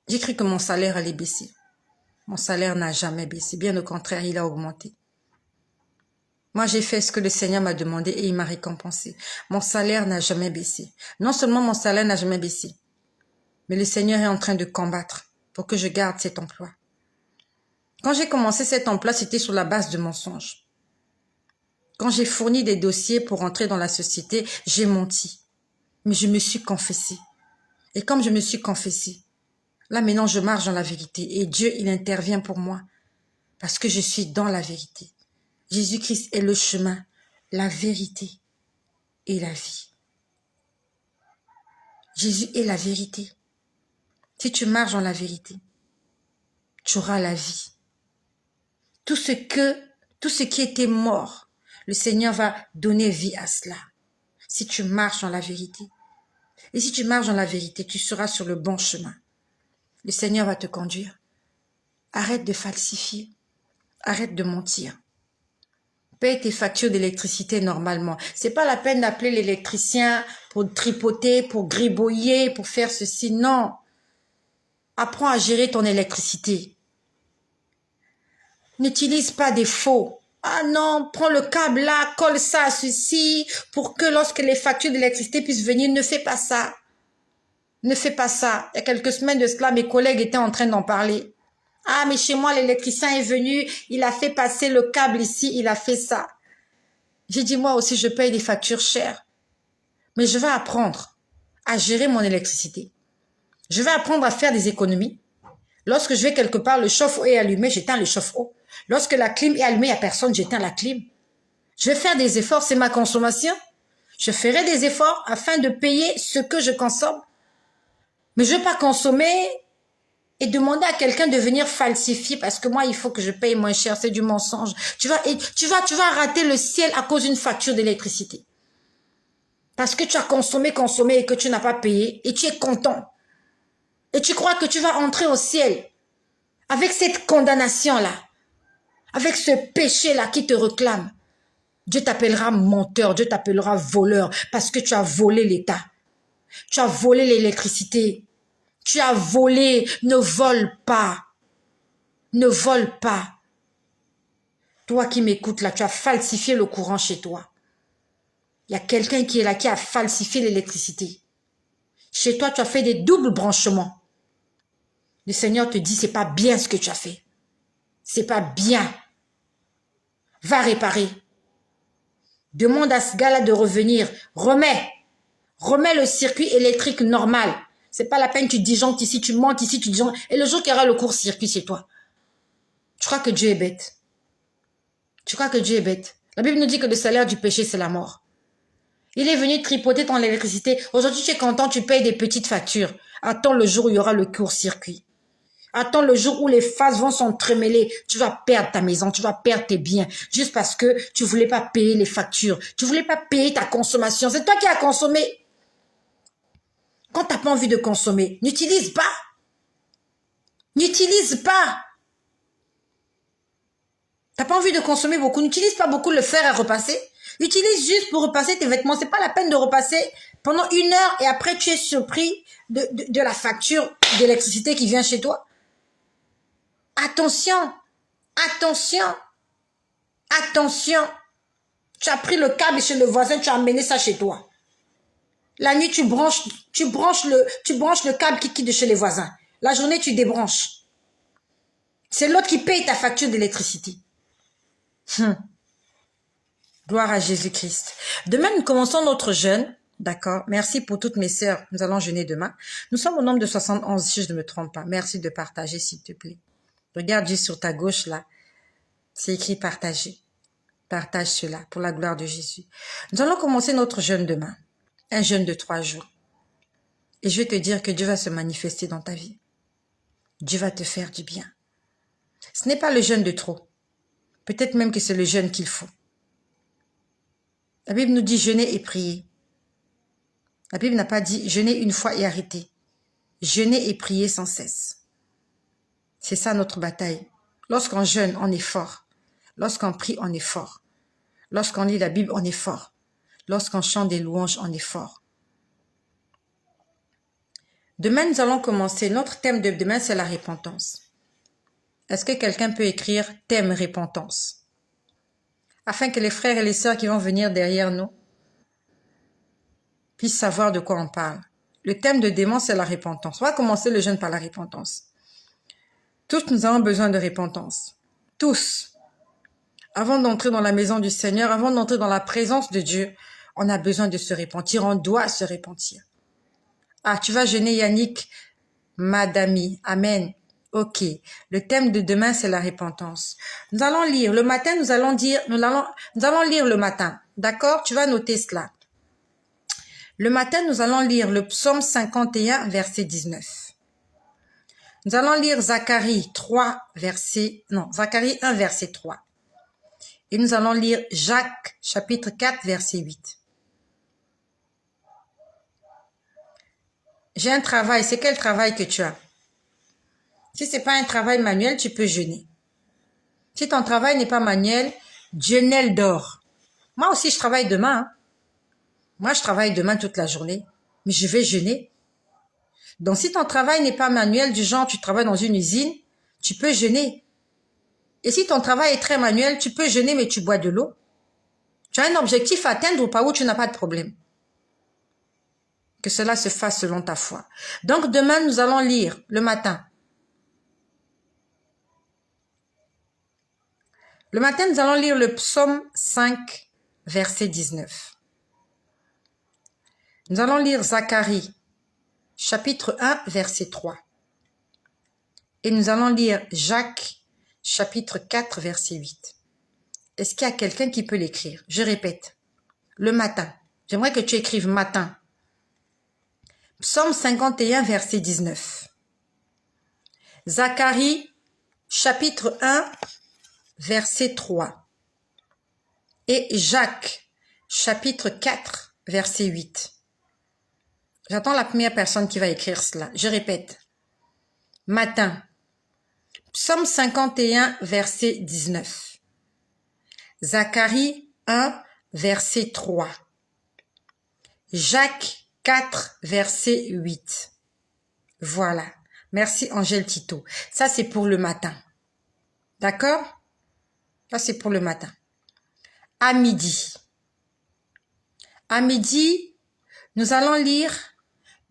j'ai cru que mon salaire allait baisser. Mon salaire n'a jamais baissé. Bien au contraire, il a augmenté. Moi, j'ai fait ce que le Seigneur m'a demandé et il m'a récompensé. Mon salaire n'a jamais baissé. Non seulement mon salaire n'a jamais baissé, mais le Seigneur est en train de combattre pour que je garde cet emploi. Quand j'ai commencé cet emploi, c'était sur la base de mensonges. Quand j'ai fourni des dossiers pour entrer dans la société, j'ai menti. Mais je me suis confessée. Et comme je me suis confessée, là maintenant je marche dans la vérité. Et Dieu, il intervient pour moi. Parce que je suis dans la vérité. Jésus-Christ est le chemin, la vérité et la vie. Jésus est la vérité. Si tu marches dans la vérité, tu auras la vie. Tout ce qui était mort, le Seigneur va donner vie à cela. Si tu marches dans la vérité. Et si tu marches dans la vérité, tu seras sur le bon chemin. Le Seigneur va te conduire. Arrête de falsifier. Arrête de mentir. Paye tes factures d'électricité normalement. C'est pas la peine d'appeler l'électricien pour tripoter, pour gribouiller, pour faire ceci. Non. Apprends à gérer ton électricité. N'utilise pas des faux. Ah non, prends le câble là, colle ça à ceci pour que lorsque les factures d'électricité puissent venir, ne fais pas ça. Ne fais pas ça. Il y a quelques semaines de cela, mes collègues étaient en train d'en parler. Ah, mais chez moi, l'électricien est venu, il a fait passer le câble ici, il a fait ça. J'ai dit, moi aussi, je paye des factures chères. Mais je vais apprendre à gérer mon électricité. Je vais apprendre à faire des économies. Lorsque je vais quelque part, le chauffe-eau est allumé, j'éteins le chauffe-eau. Lorsque la clim est allumée, il n'y a personne, j'éteins la clim. Je vais faire des efforts, c'est ma consommation. Je ferai des efforts afin de payer ce que je consomme. Mais je ne veux pas consommer et demander à quelqu'un de venir falsifier parce que moi, il faut que je paye moins cher, c'est du mensonge. Tu vas rater le ciel à cause d'une facture d'électricité. Parce que tu as consommé et que tu n'as pas payé et tu es content. Et tu crois que tu vas entrer au ciel avec cette condamnation-là, avec ce péché-là qui te réclame. Dieu t'appellera menteur, Dieu t'appellera voleur parce que tu as volé l'État. Tu as volé l'électricité. Tu as volé. Ne vole pas. Ne vole pas. Toi qui m'écoutes là, tu as falsifié le courant chez toi. Il y a quelqu'un qui est là qui a falsifié l'électricité. Chez toi, tu as fait des doubles branchements. Le Seigneur te dit, c'est pas bien ce que tu as fait. C'est pas bien. Va réparer. Demande à ce gars-là de revenir. Remets le circuit électrique normal. C'est pas la peine, tu disjonctes ici, tu montes ici, tu disjonctes. Et le jour qu'il y aura le court-circuit chez toi, tu crois que Dieu est bête? Tu crois que Dieu est bête? La Bible nous dit que le salaire du péché, c'est la mort. Il est venu tripoter ton électricité. Aujourd'hui, tu es content, tu payes des petites factures. Attends le jour où il y aura le court-circuit. Attends le jour où les phases vont s'entremêler. Tu vas perdre ta maison, tu vas perdre tes biens. Juste parce que tu voulais pas payer les factures. Tu voulais pas payer ta consommation. C'est toi qui as consommé. Quand tu n'as pas envie de consommer, n'utilise pas. N'utilise pas. Tu n'as pas envie de consommer beaucoup. N'utilise pas beaucoup le fer à repasser. Utilise juste pour repasser tes vêtements. C'est pas la peine de repasser pendant 1 heure et après tu es surpris de la facture d'électricité qui vient chez toi. Attention. Attention. Attention. Tu as pris le câble chez le voisin, tu as amené ça chez toi. La nuit, tu branches le câble qui quitte de chez les voisins. La journée, tu débranches. C'est l'autre qui paye ta facture d'électricité. Gloire à Jésus-Christ. Demain, nous commençons notre jeûne. D'accord. Merci pour toutes mes sœurs. Nous allons jeûner demain. Nous sommes au nombre de 71, si je ne me trompe pas. Merci de partager, s'il te plaît. Regarde juste sur ta gauche, là. C'est écrit partager. Partage cela pour la gloire de Jésus. Nous allons commencer notre jeûne demain. Un jeûne de 3 jours. Et je vais te dire que Dieu va se manifester dans ta vie. Dieu va te faire du bien. Ce n'est pas le jeûne de trop. Peut-être même que c'est le jeûne qu'il faut. La Bible nous dit jeûner et prier. La Bible n'a pas dit jeûner une fois et arrêter. Jeûner et prier sans cesse. C'est ça notre bataille. Lorsqu'on jeûne, on est fort. Lorsqu'on prie, on est fort. Lorsqu'on lit la Bible, on est fort. Lorsqu'on chante des louanges, on est fort. Demain, nous allons commencer. Notre thème de demain, c'est la repentance. Est-ce que quelqu'un peut écrire thème repentance? Afin que les frères et les sœurs qui vont venir derrière nous puissent savoir de quoi on parle. Le thème de demain, c'est la repentance. On va commencer le jeûne par la repentance. Tous, nous avons besoin de repentance. Tous. Avant d'entrer dans la maison du Seigneur, avant d'entrer dans la présence de Dieu, on a besoin de se repentir. On doit se repentir. Ah, tu vas jeûner, Yannick, madame. Amen. Ok. Le thème de demain, c'est la repentance. Nous allons lire. Le matin, nous allons lire le matin. D'accord? Tu vas noter cela. Le matin, nous allons lire le psaume 51, verset 19. Nous allons lire Zacharie 1, verset 3. Et nous allons lire Jacques, chapitre 4, verset 8. J'ai un travail. C'est quel travail que tu as? Si ce n'est pas un travail manuel, tu peux jeûner. Si ton travail n'est pas manuel, jeûne dort. Moi aussi, je travaille demain. Hein. Moi, je travaille demain toute la journée. Mais je vais jeûner. Donc, si ton travail n'est pas manuel, du genre tu travailles dans une usine, tu peux jeûner. Et si ton travail est très manuel, tu peux jeûner, mais tu bois de l'eau. Tu as un objectif à atteindre ou pas, où tu n'as pas de problème. Que cela se fasse selon ta foi. Donc, demain, nous allons lire le matin. Le matin, nous allons lire le psaume 5, verset 19. Nous allons lire Zacharie, chapitre 1, verset 3. Et nous allons lire Jacques, chapitre 4, verset 8. Est-ce qu'il y a quelqu'un qui peut l'écrire? Je répète, le matin. J'aimerais que tu écrives matin. Psaume 51, verset 19. Zacharie, chapitre 1, verset 3. Et Jacques, chapitre 4, verset 8. J'attends la première personne qui va écrire cela. Je répète. Matin. Psaume 51, verset 19. Zacharie 1, verset 3. Jacques 4, verset 8. Voilà. Merci Angèle Tito. Ça, c'est pour le matin. D'accord? Ça, c'est pour le matin. À midi. À midi, nous allons lire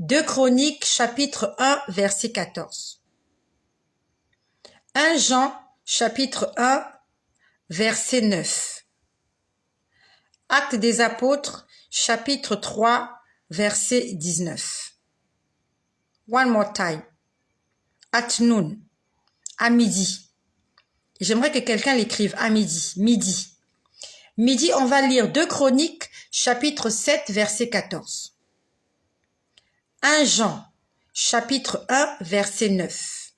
2 Chroniques, chapitre 1, verset 14. 1 Jean, chapitre 1, verset 9. Actes des apôtres, chapitre 3, verset 19. One more time. At noon. À midi. J'aimerais que quelqu'un l'écrive à midi. Midi. Midi, on va lire 2 Chroniques, chapitre 7, verset 14. 1 Jean, chapitre 1, verset 9.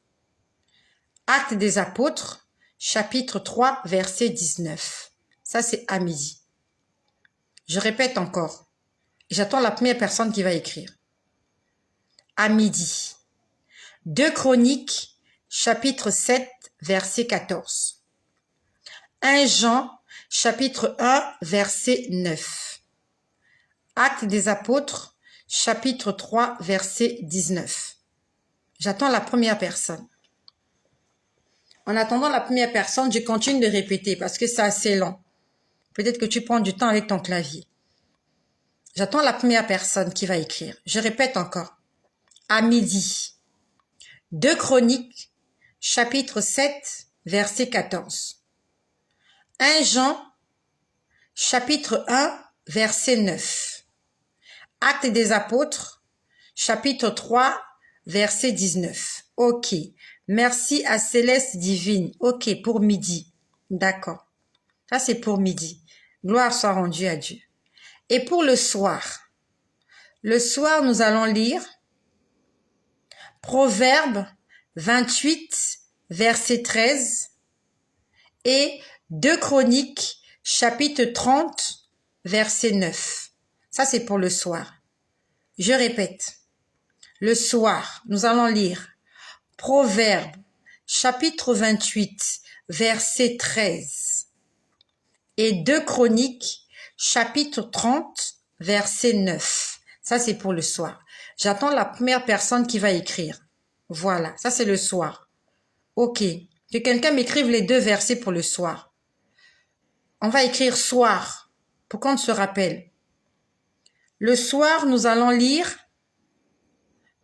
Actes des apôtres, chapitre 3, verset 19. Ça, c'est à midi. Je répète encore. J'attends la première personne qui va écrire. À midi. 2 Chroniques, chapitre 7, verset 14. 1 Jean, chapitre 1, verset 9. Actes des apôtres, chapitre 3, verset 19. J'attends la première personne. En attendant la première personne, je continue de répéter parce que c'est assez long. Peut-être que tu prends du temps avec ton clavier. J'attends la première personne qui va écrire. Je répète encore. À midi. 2 Chroniques, chapitre 7, verset 14. 1 Jean, chapitre 1, verset 9. Actes des apôtres, chapitre 3, verset 19. Ok. Merci à Céleste Divine. Ok, pour midi. D'accord. Ça, c'est pour midi. Gloire soit rendue à Dieu. Et pour le soir, nous allons lire Proverbes 28, verset 13 et 2 Chroniques, chapitre 30, verset 9. Ça, c'est pour le soir. Je répète. Le soir, nous allons lire Proverbes, chapitre 28, verset 13 et 2 Chroniques, chapitre 30, verset 9. Ça, c'est pour le soir. J'attends la première personne qui va écrire. Voilà, ça, c'est le soir. Ok, que quelqu'un m'écrive les 2 versets pour le soir. On va écrire soir, pour qu'on se rappelle. Le soir, nous allons lire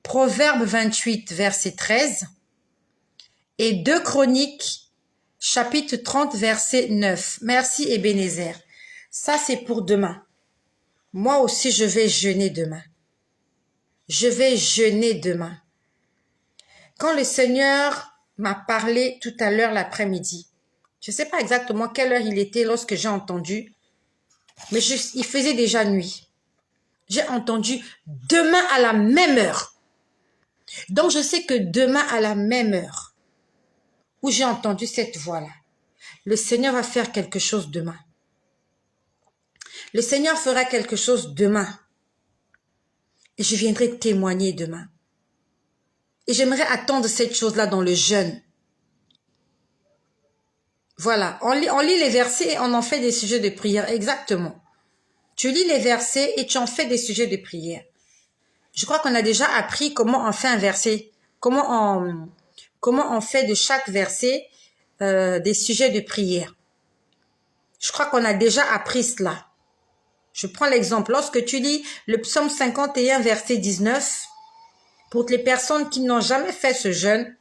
Proverbe 28, verset 13 et 2 Chroniques, chapitre 30, verset 9. Merci Ebenezer. Ça, c'est pour demain. Moi aussi, je vais jeûner demain. Je vais jeûner demain. Quand le Seigneur m'a parlé tout à l'heure l'après-midi, je ne sais pas exactement quelle heure il était lorsque j'ai entendu, mais il faisait déjà nuit. J'ai entendu demain à la même heure. Donc, je sais que demain à la même heure, où j'ai entendu cette voix-là, le Seigneur va faire quelque chose demain. Le Seigneur fera quelque chose demain. Et je viendrai témoigner demain. Et j'aimerais attendre cette chose-là dans le jeûne. Voilà, on lit les versets et on en fait des sujets de prière. Exactement. Tu lis les versets et tu en fais des sujets de prière. Je crois qu'on a déjà appris comment on fait un verset. Comment on fait de chaque verset des sujets de prière. Je crois qu'on a déjà appris cela. Je prends l'exemple. Lorsque tu lis le psaume 51, verset 19, pour les personnes qui n'ont jamais fait ce jeûne,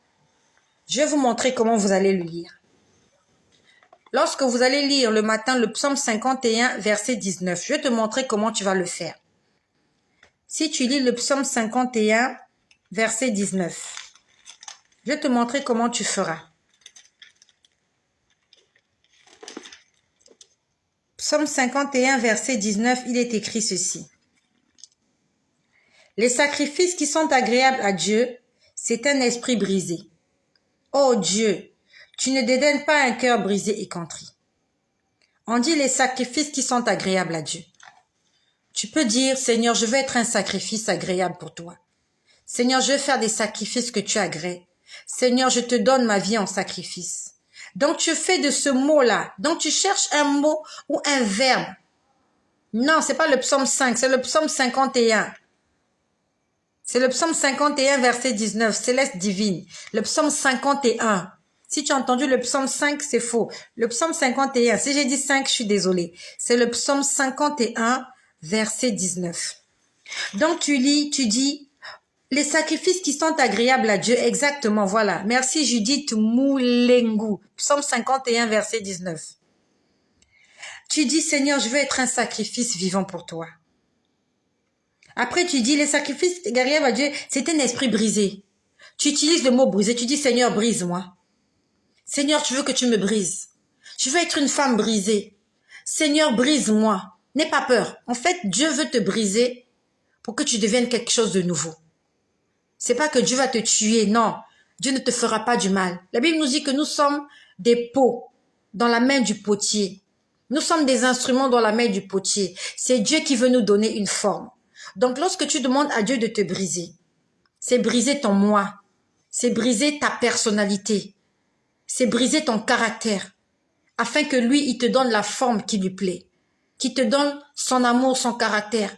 je vais vous montrer comment vous allez le lire. Lorsque vous allez lire le matin le psaume 51, verset 19, je vais te montrer comment tu vas le faire. Si tu lis le psaume 51, verset 19, je Je vais te montrer comment tu feras. Psaume 51, verset 19, il est écrit ceci. Les sacrifices qui sont agréables à Dieu, c'est un esprit brisé. Ô Dieu, tu ne dédaignes pas un cœur brisé et contrit. On dit les sacrifices qui sont agréables à Dieu. Tu peux dire, Seigneur, je veux être un sacrifice agréable pour toi. Seigneur, je veux faire des sacrifices que tu agrées. Seigneur, je te donne ma vie en sacrifice. Donc tu fais de ce mot-là, donc tu cherches un mot ou un verbe. Non, c'est pas le psaume 5, c'est le psaume 51. C'est le psaume 51, verset 19, céleste divine. Le psaume 51. Si tu as entendu le psaume 5, c'est faux. Le psaume 51, si j'ai dit 5, je suis désolée. C'est le psaume 51, verset 19. Donc tu lis, tu dis, les sacrifices qui sont agréables à Dieu, exactement, voilà. Merci Judith Moulengu, psaume 51, verset 19. Tu dis, Seigneur, je veux être un sacrifice vivant pour toi. Après, tu dis, les sacrifices agréables à Dieu, c'est un esprit brisé. Tu utilises le mot brisé, tu dis, Seigneur, brise-moi. Seigneur, tu veux que tu me brises. Je veux être une femme brisée. Seigneur, brise-moi. N'aie pas peur. En fait, Dieu veut te briser pour que tu deviennes quelque chose de nouveau. C'est pas que Dieu va te tuer, non. Dieu ne te fera pas du mal. La Bible nous dit que nous sommes des pots dans la main du potier. Nous sommes des instruments dans la main du potier. C'est Dieu qui veut nous donner une forme. Donc, lorsque tu demandes à Dieu de te briser, c'est briser ton moi, c'est briser ta personnalité, c'est briser ton caractère, afin que lui, il te donne la forme qui lui plaît, qu'il te donne son amour, son caractère,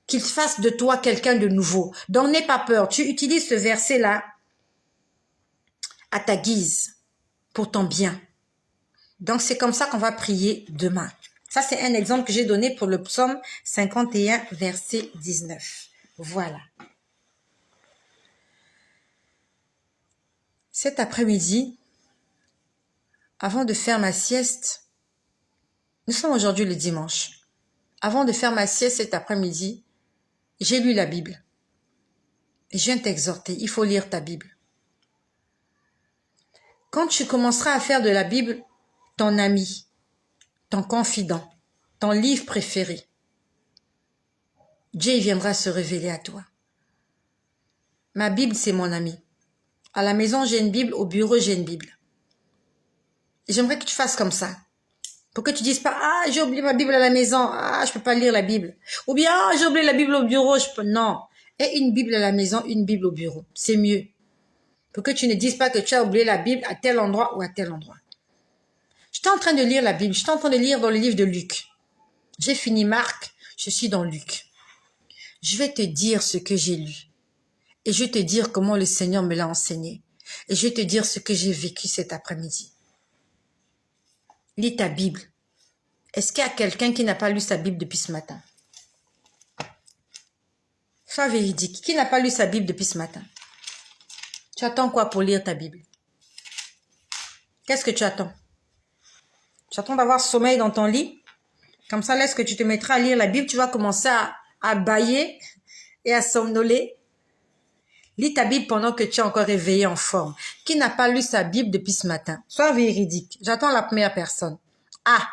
qu'il fasse de toi quelqu'un de nouveau. Donc, n'aie pas peur. Tu utilises ce verset-là à ta guise, pour ton bien. Donc, c'est comme ça qu'on va prier demain. Ça, c'est un exemple que j'ai donné pour le psaume 51, verset 19. Voilà. Cet après-midi, avant de faire ma sieste, nous sommes aujourd'hui le dimanche. Avant de faire ma sieste cet après-midi, j'ai lu la Bible. Et je viens t'exhorter, il faut lire ta Bible. Quand tu commenceras à faire de la Bible ton ami, ton confident, ton livre préféré, Dieu viendra se révéler à toi. Ma Bible, c'est mon ami. À la maison, j'ai une Bible. Au bureau, j'ai une Bible. Et j'aimerais que tu fasses comme ça. Pour que tu dises pas, ah, j'ai oublié ma Bible à la maison. Ah, je peux pas lire la Bible. Ou bien, ah, j'ai oublié la Bible au bureau. Non. Et une Bible à la maison, une Bible au bureau. C'est mieux. Pour que tu ne dises pas que tu as oublié la Bible à tel endroit ou à tel endroit. J'étais en train de lire la Bible. J'étais en train de lire dans le livre de Luc. J'ai fini Marc. Je suis dans Luc. Je vais te dire ce que j'ai lu. Et je vais te dire comment le Seigneur me l'a enseigné. Et je vais te dire ce que j'ai vécu cet après-midi. Lis ta Bible. Est-ce qu'il y a quelqu'un qui n'a pas lu sa Bible depuis ce matin? Sois véridique. Qui n'a pas lu sa Bible depuis ce matin? Tu attends quoi pour lire ta Bible? Qu'est-ce que tu attends? Tu attends d'avoir sommeil dans ton lit? Comme ça, lorsque tu te mettras à lire la Bible, tu vas commencer à bâiller et à somnoler. Lis ta Bible pendant que tu es encore réveillé en forme. Qui n'a pas lu sa Bible depuis ce matin? Sois véridique. J'attends la première personne. Ah,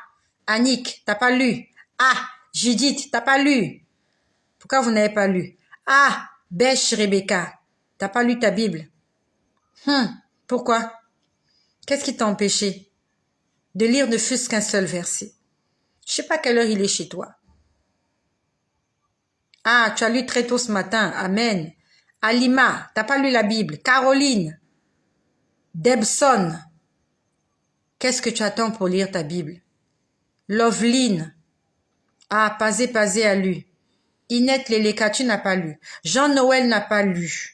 Annick, t'as pas lu. Ah, Judith, t'as pas lu. Pourquoi vous n'avez pas lu? Ah, Bêche Rebecca, t'as pas lu ta Bible. Pourquoi? Qu'est-ce qui t'a empêché de lire ne fût-ce qu'un seul verset? Je sais pas quelle heure il est chez toi. Ah, tu as lu très tôt ce matin. Amen. Alima, t'as pas lu la Bible. Caroline, Debson, qu'est-ce que tu attends pour lire ta Bible? Loveline, ah, Pazé a lu. Inette Leleka, tu n'as pas lu. Jean-Noël n'a pas lu.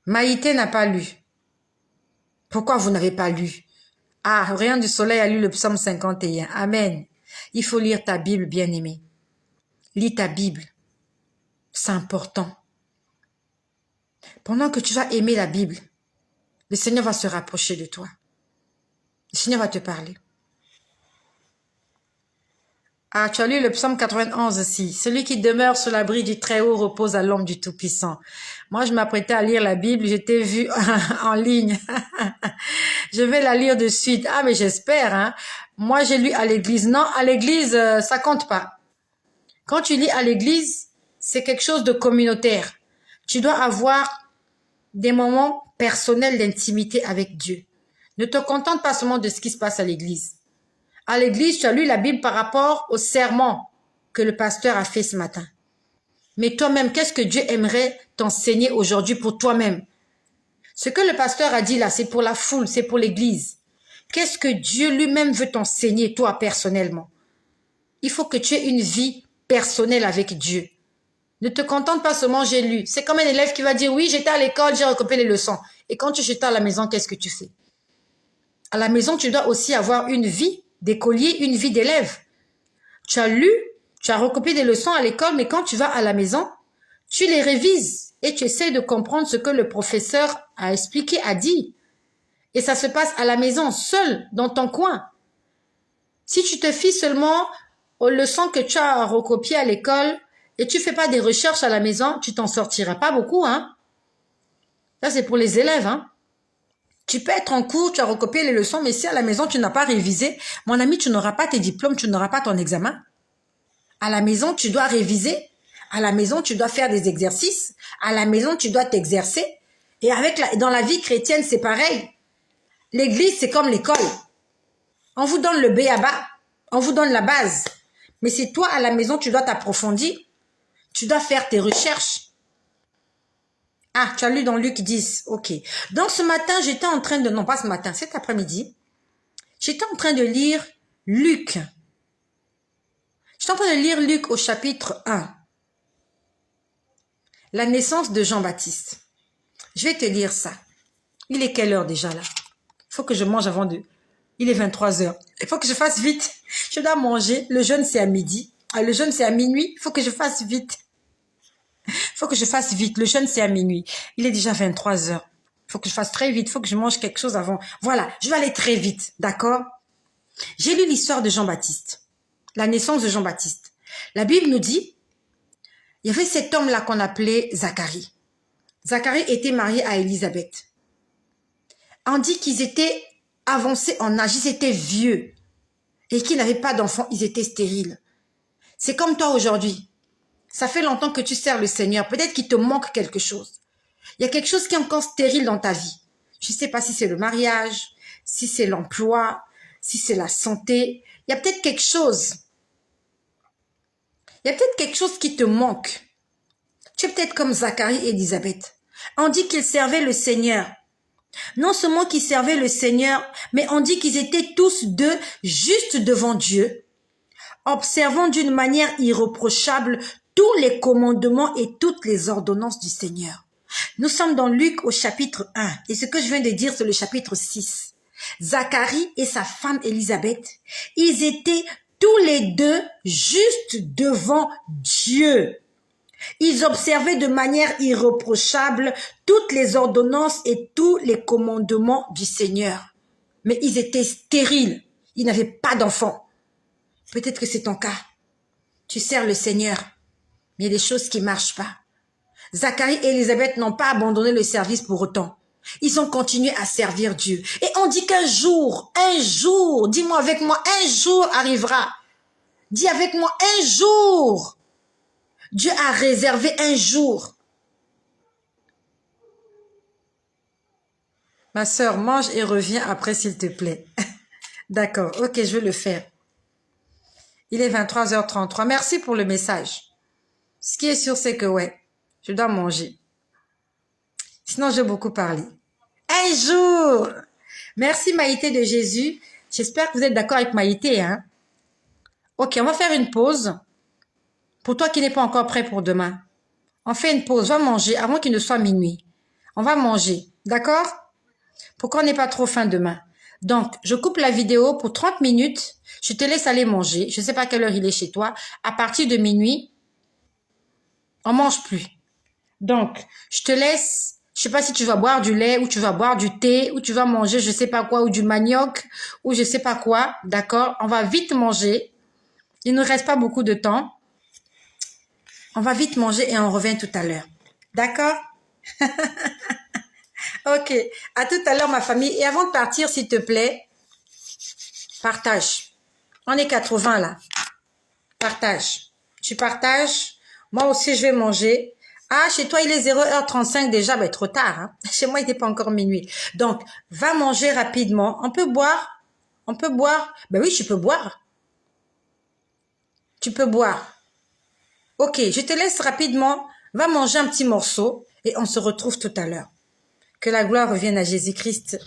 Maïté n'a pas lu. Pourquoi vous n'avez pas lu? Ah, Rayon du Soleil a lu le psaume 51. Amen. Il faut lire ta Bible, bien-aimé. Lis ta Bible. C'est important. Pendant que tu vas aimer la Bible, le Seigneur va se rapprocher de toi. Le Seigneur va te parler. Ah, tu as lu le psaume 91 aussi. Celui qui demeure sous l'abri du Très-Haut repose à l'ombre du Tout-Puissant. Moi, je m'apprêtais à lire la Bible, j'étais vue en ligne. Je vais la lire de suite. Ah, mais j'espère, hein. Moi, j'ai lu à l'église. Non, à l'église, ça compte pas. Quand tu lis à l'église, c'est quelque chose de communautaire. Tu dois avoir des moments personnels d'intimité avec Dieu. Ne te contente pas seulement de ce qui se passe à l'église. À l'église, tu as lu la Bible par rapport au sermon que le pasteur a fait ce matin. Mais toi-même, qu'est-ce que Dieu aimerait t'enseigner aujourd'hui pour toi-même? Ce que le pasteur a dit là, c'est pour la foule, c'est pour l'église. Qu'est-ce que Dieu lui-même veut t'enseigner, toi, personnellement? Il faut que tu aies une vie personnelle avec Dieu. Ne te contente pas seulement j'ai lu. C'est comme un élève qui va dire, oui, j'étais à l'école, j'ai recopié les leçons. Et quand tu es à la maison, qu'est-ce que tu fais? À la maison, tu dois aussi avoir une vie d'écolier, une vie d'élève. Tu as lu, tu as recopié des leçons à l'école, mais quand tu vas à la maison, tu les révises et tu essaies de comprendre ce que le professeur a expliqué, a dit. Et ça se passe à la maison, seul, dans ton coin. Si tu te fies seulement aux leçons que tu as recopiées à l'école et tu fais pas des recherches à la maison, tu t'en sortiras pas beaucoup, hein. Ça, c'est pour les élèves, hein. Tu peux être en cours, tu as recopié les leçons, mais si à la maison, tu n'as pas révisé, mon ami, tu n'auras pas tes diplômes, tu n'auras pas ton examen. À la maison, tu dois réviser. À la maison, tu dois faire des exercices. À la maison, tu dois t'exercer. Et dans la vie chrétienne, c'est pareil. L'église, c'est comme l'école. On vous donne le b.a.-ba. On vous donne la base. Mais c'est toi, à la maison, tu dois t'approfondir. Tu dois faire tes recherches. Ah, tu as lu dans Luc 10. Ok. Donc, ce matin, j'étais en train de... Non, pas ce matin, cet après-midi. J'étais en train de lire Luc. J'étais en train de lire Luc au chapitre 1. La naissance de Jean-Baptiste. Je vais te lire ça. Il est quelle heure déjà là? Il faut que je mange avant de... Il est 23 heures. Il faut que je fasse vite. Je dois manger. Le jeûne, c'est à midi. Le jeûne, c'est à minuit. Il faut que je fasse vite. Il faut que je fasse vite. Le jeûne, c'est à minuit. Il est déjà 23 heures. Il faut que je fasse très vite. Il faut que je mange quelque chose avant. Voilà, je vais aller très vite. D'accord? J'ai lu l'histoire de Jean-Baptiste. La naissance de Jean-Baptiste. La Bible nous dit, il y avait cet homme-là qu'on appelait Zacharie. Zacharie était marié à Élisabeth. On dit qu'ils étaient avancés en âge, ils étaient vieux et qu'ils n'avaient pas d'enfants, ils étaient stériles. C'est comme toi aujourd'hui. Ça fait longtemps que tu sers le Seigneur. Peut-être qu'il te manque quelque chose. Il y a quelque chose qui est encore stérile dans ta vie. Je ne sais pas si c'est le mariage, si c'est l'emploi, si c'est la santé. Il y a peut-être quelque chose. Il y a peut-être quelque chose qui te manque. Tu es peut-être comme Zacharie et Élisabeth. On dit qu'ils servaient le Seigneur. Non seulement qu'ils servaient le Seigneur, mais on dit qu'ils étaient tous deux justes devant Dieu, observant d'une manière irréprochable tous les commandements et toutes les ordonnances du Seigneur. Nous sommes dans Luc au chapitre 1 et ce que je viens de dire c'est le chapitre 6. Zacharie et sa femme Élisabeth, ils étaient tous les deux justes devant Dieu. Ils observaient de manière irréprochable toutes les ordonnances et tous les commandements du Seigneur. Mais ils étaient stériles. Ils n'avaient pas d'enfants. Peut-être que c'est ton cas. Tu sers le Seigneur, mais il y a des choses qui ne marchent pas. Zacharie et Élisabeth n'ont pas abandonné le service pour autant. Ils ont continué à servir Dieu. Et on dit qu'un jour, dis-moi avec moi, un jour arrivera. Dis avec moi, un jour. Dieu a réservé un jour. Ma sœur, mange et reviens après s'il te plaît. D'accord, ok, je vais le faire. Il est 23h33. Merci pour le message. Ce qui est sûr, c'est que ouais, je dois manger. Sinon, j'ai beaucoup parlé. Un jour. Merci Maïté de Jésus. J'espère que vous êtes d'accord avec Maïté, hein. Ok, on va faire une pause. Pour toi qui n'es pas encore prêt pour demain. On fait une pause, on va manger avant qu'il ne soit minuit. On va manger, d'accord? Pour qu'on n'ait pas trop faim demain. Donc, je coupe la vidéo pour 30 minutes. Je te laisse aller manger. Je ne sais pas à quelle heure il est chez toi. À partir de minuit, on mange plus. Donc, je te laisse. Je sais pas si tu vas boire du lait ou tu vas boire du thé ou tu vas manger je sais pas quoi ou du manioc ou je sais pas quoi. D'accord? On va vite manger. Il ne reste pas beaucoup de temps. On va vite manger et on revient tout à l'heure. D'accord? Ok. À tout à l'heure, ma famille. Et avant de partir, s'il te plaît, partage. On est 80 là. Partage. Tu partages. Moi aussi, je vais manger. Ah, chez toi, il est 0h35 déjà. Ben, trop tard. Hein? Chez moi, il n'est pas encore minuit. Donc, va manger rapidement. On peut boire. On peut boire. Ben oui, tu peux boire. Tu peux boire. Ok, je te laisse rapidement. Va manger un petit morceau et on se retrouve tout à l'heure. Que la gloire revienne à Jésus-Christ.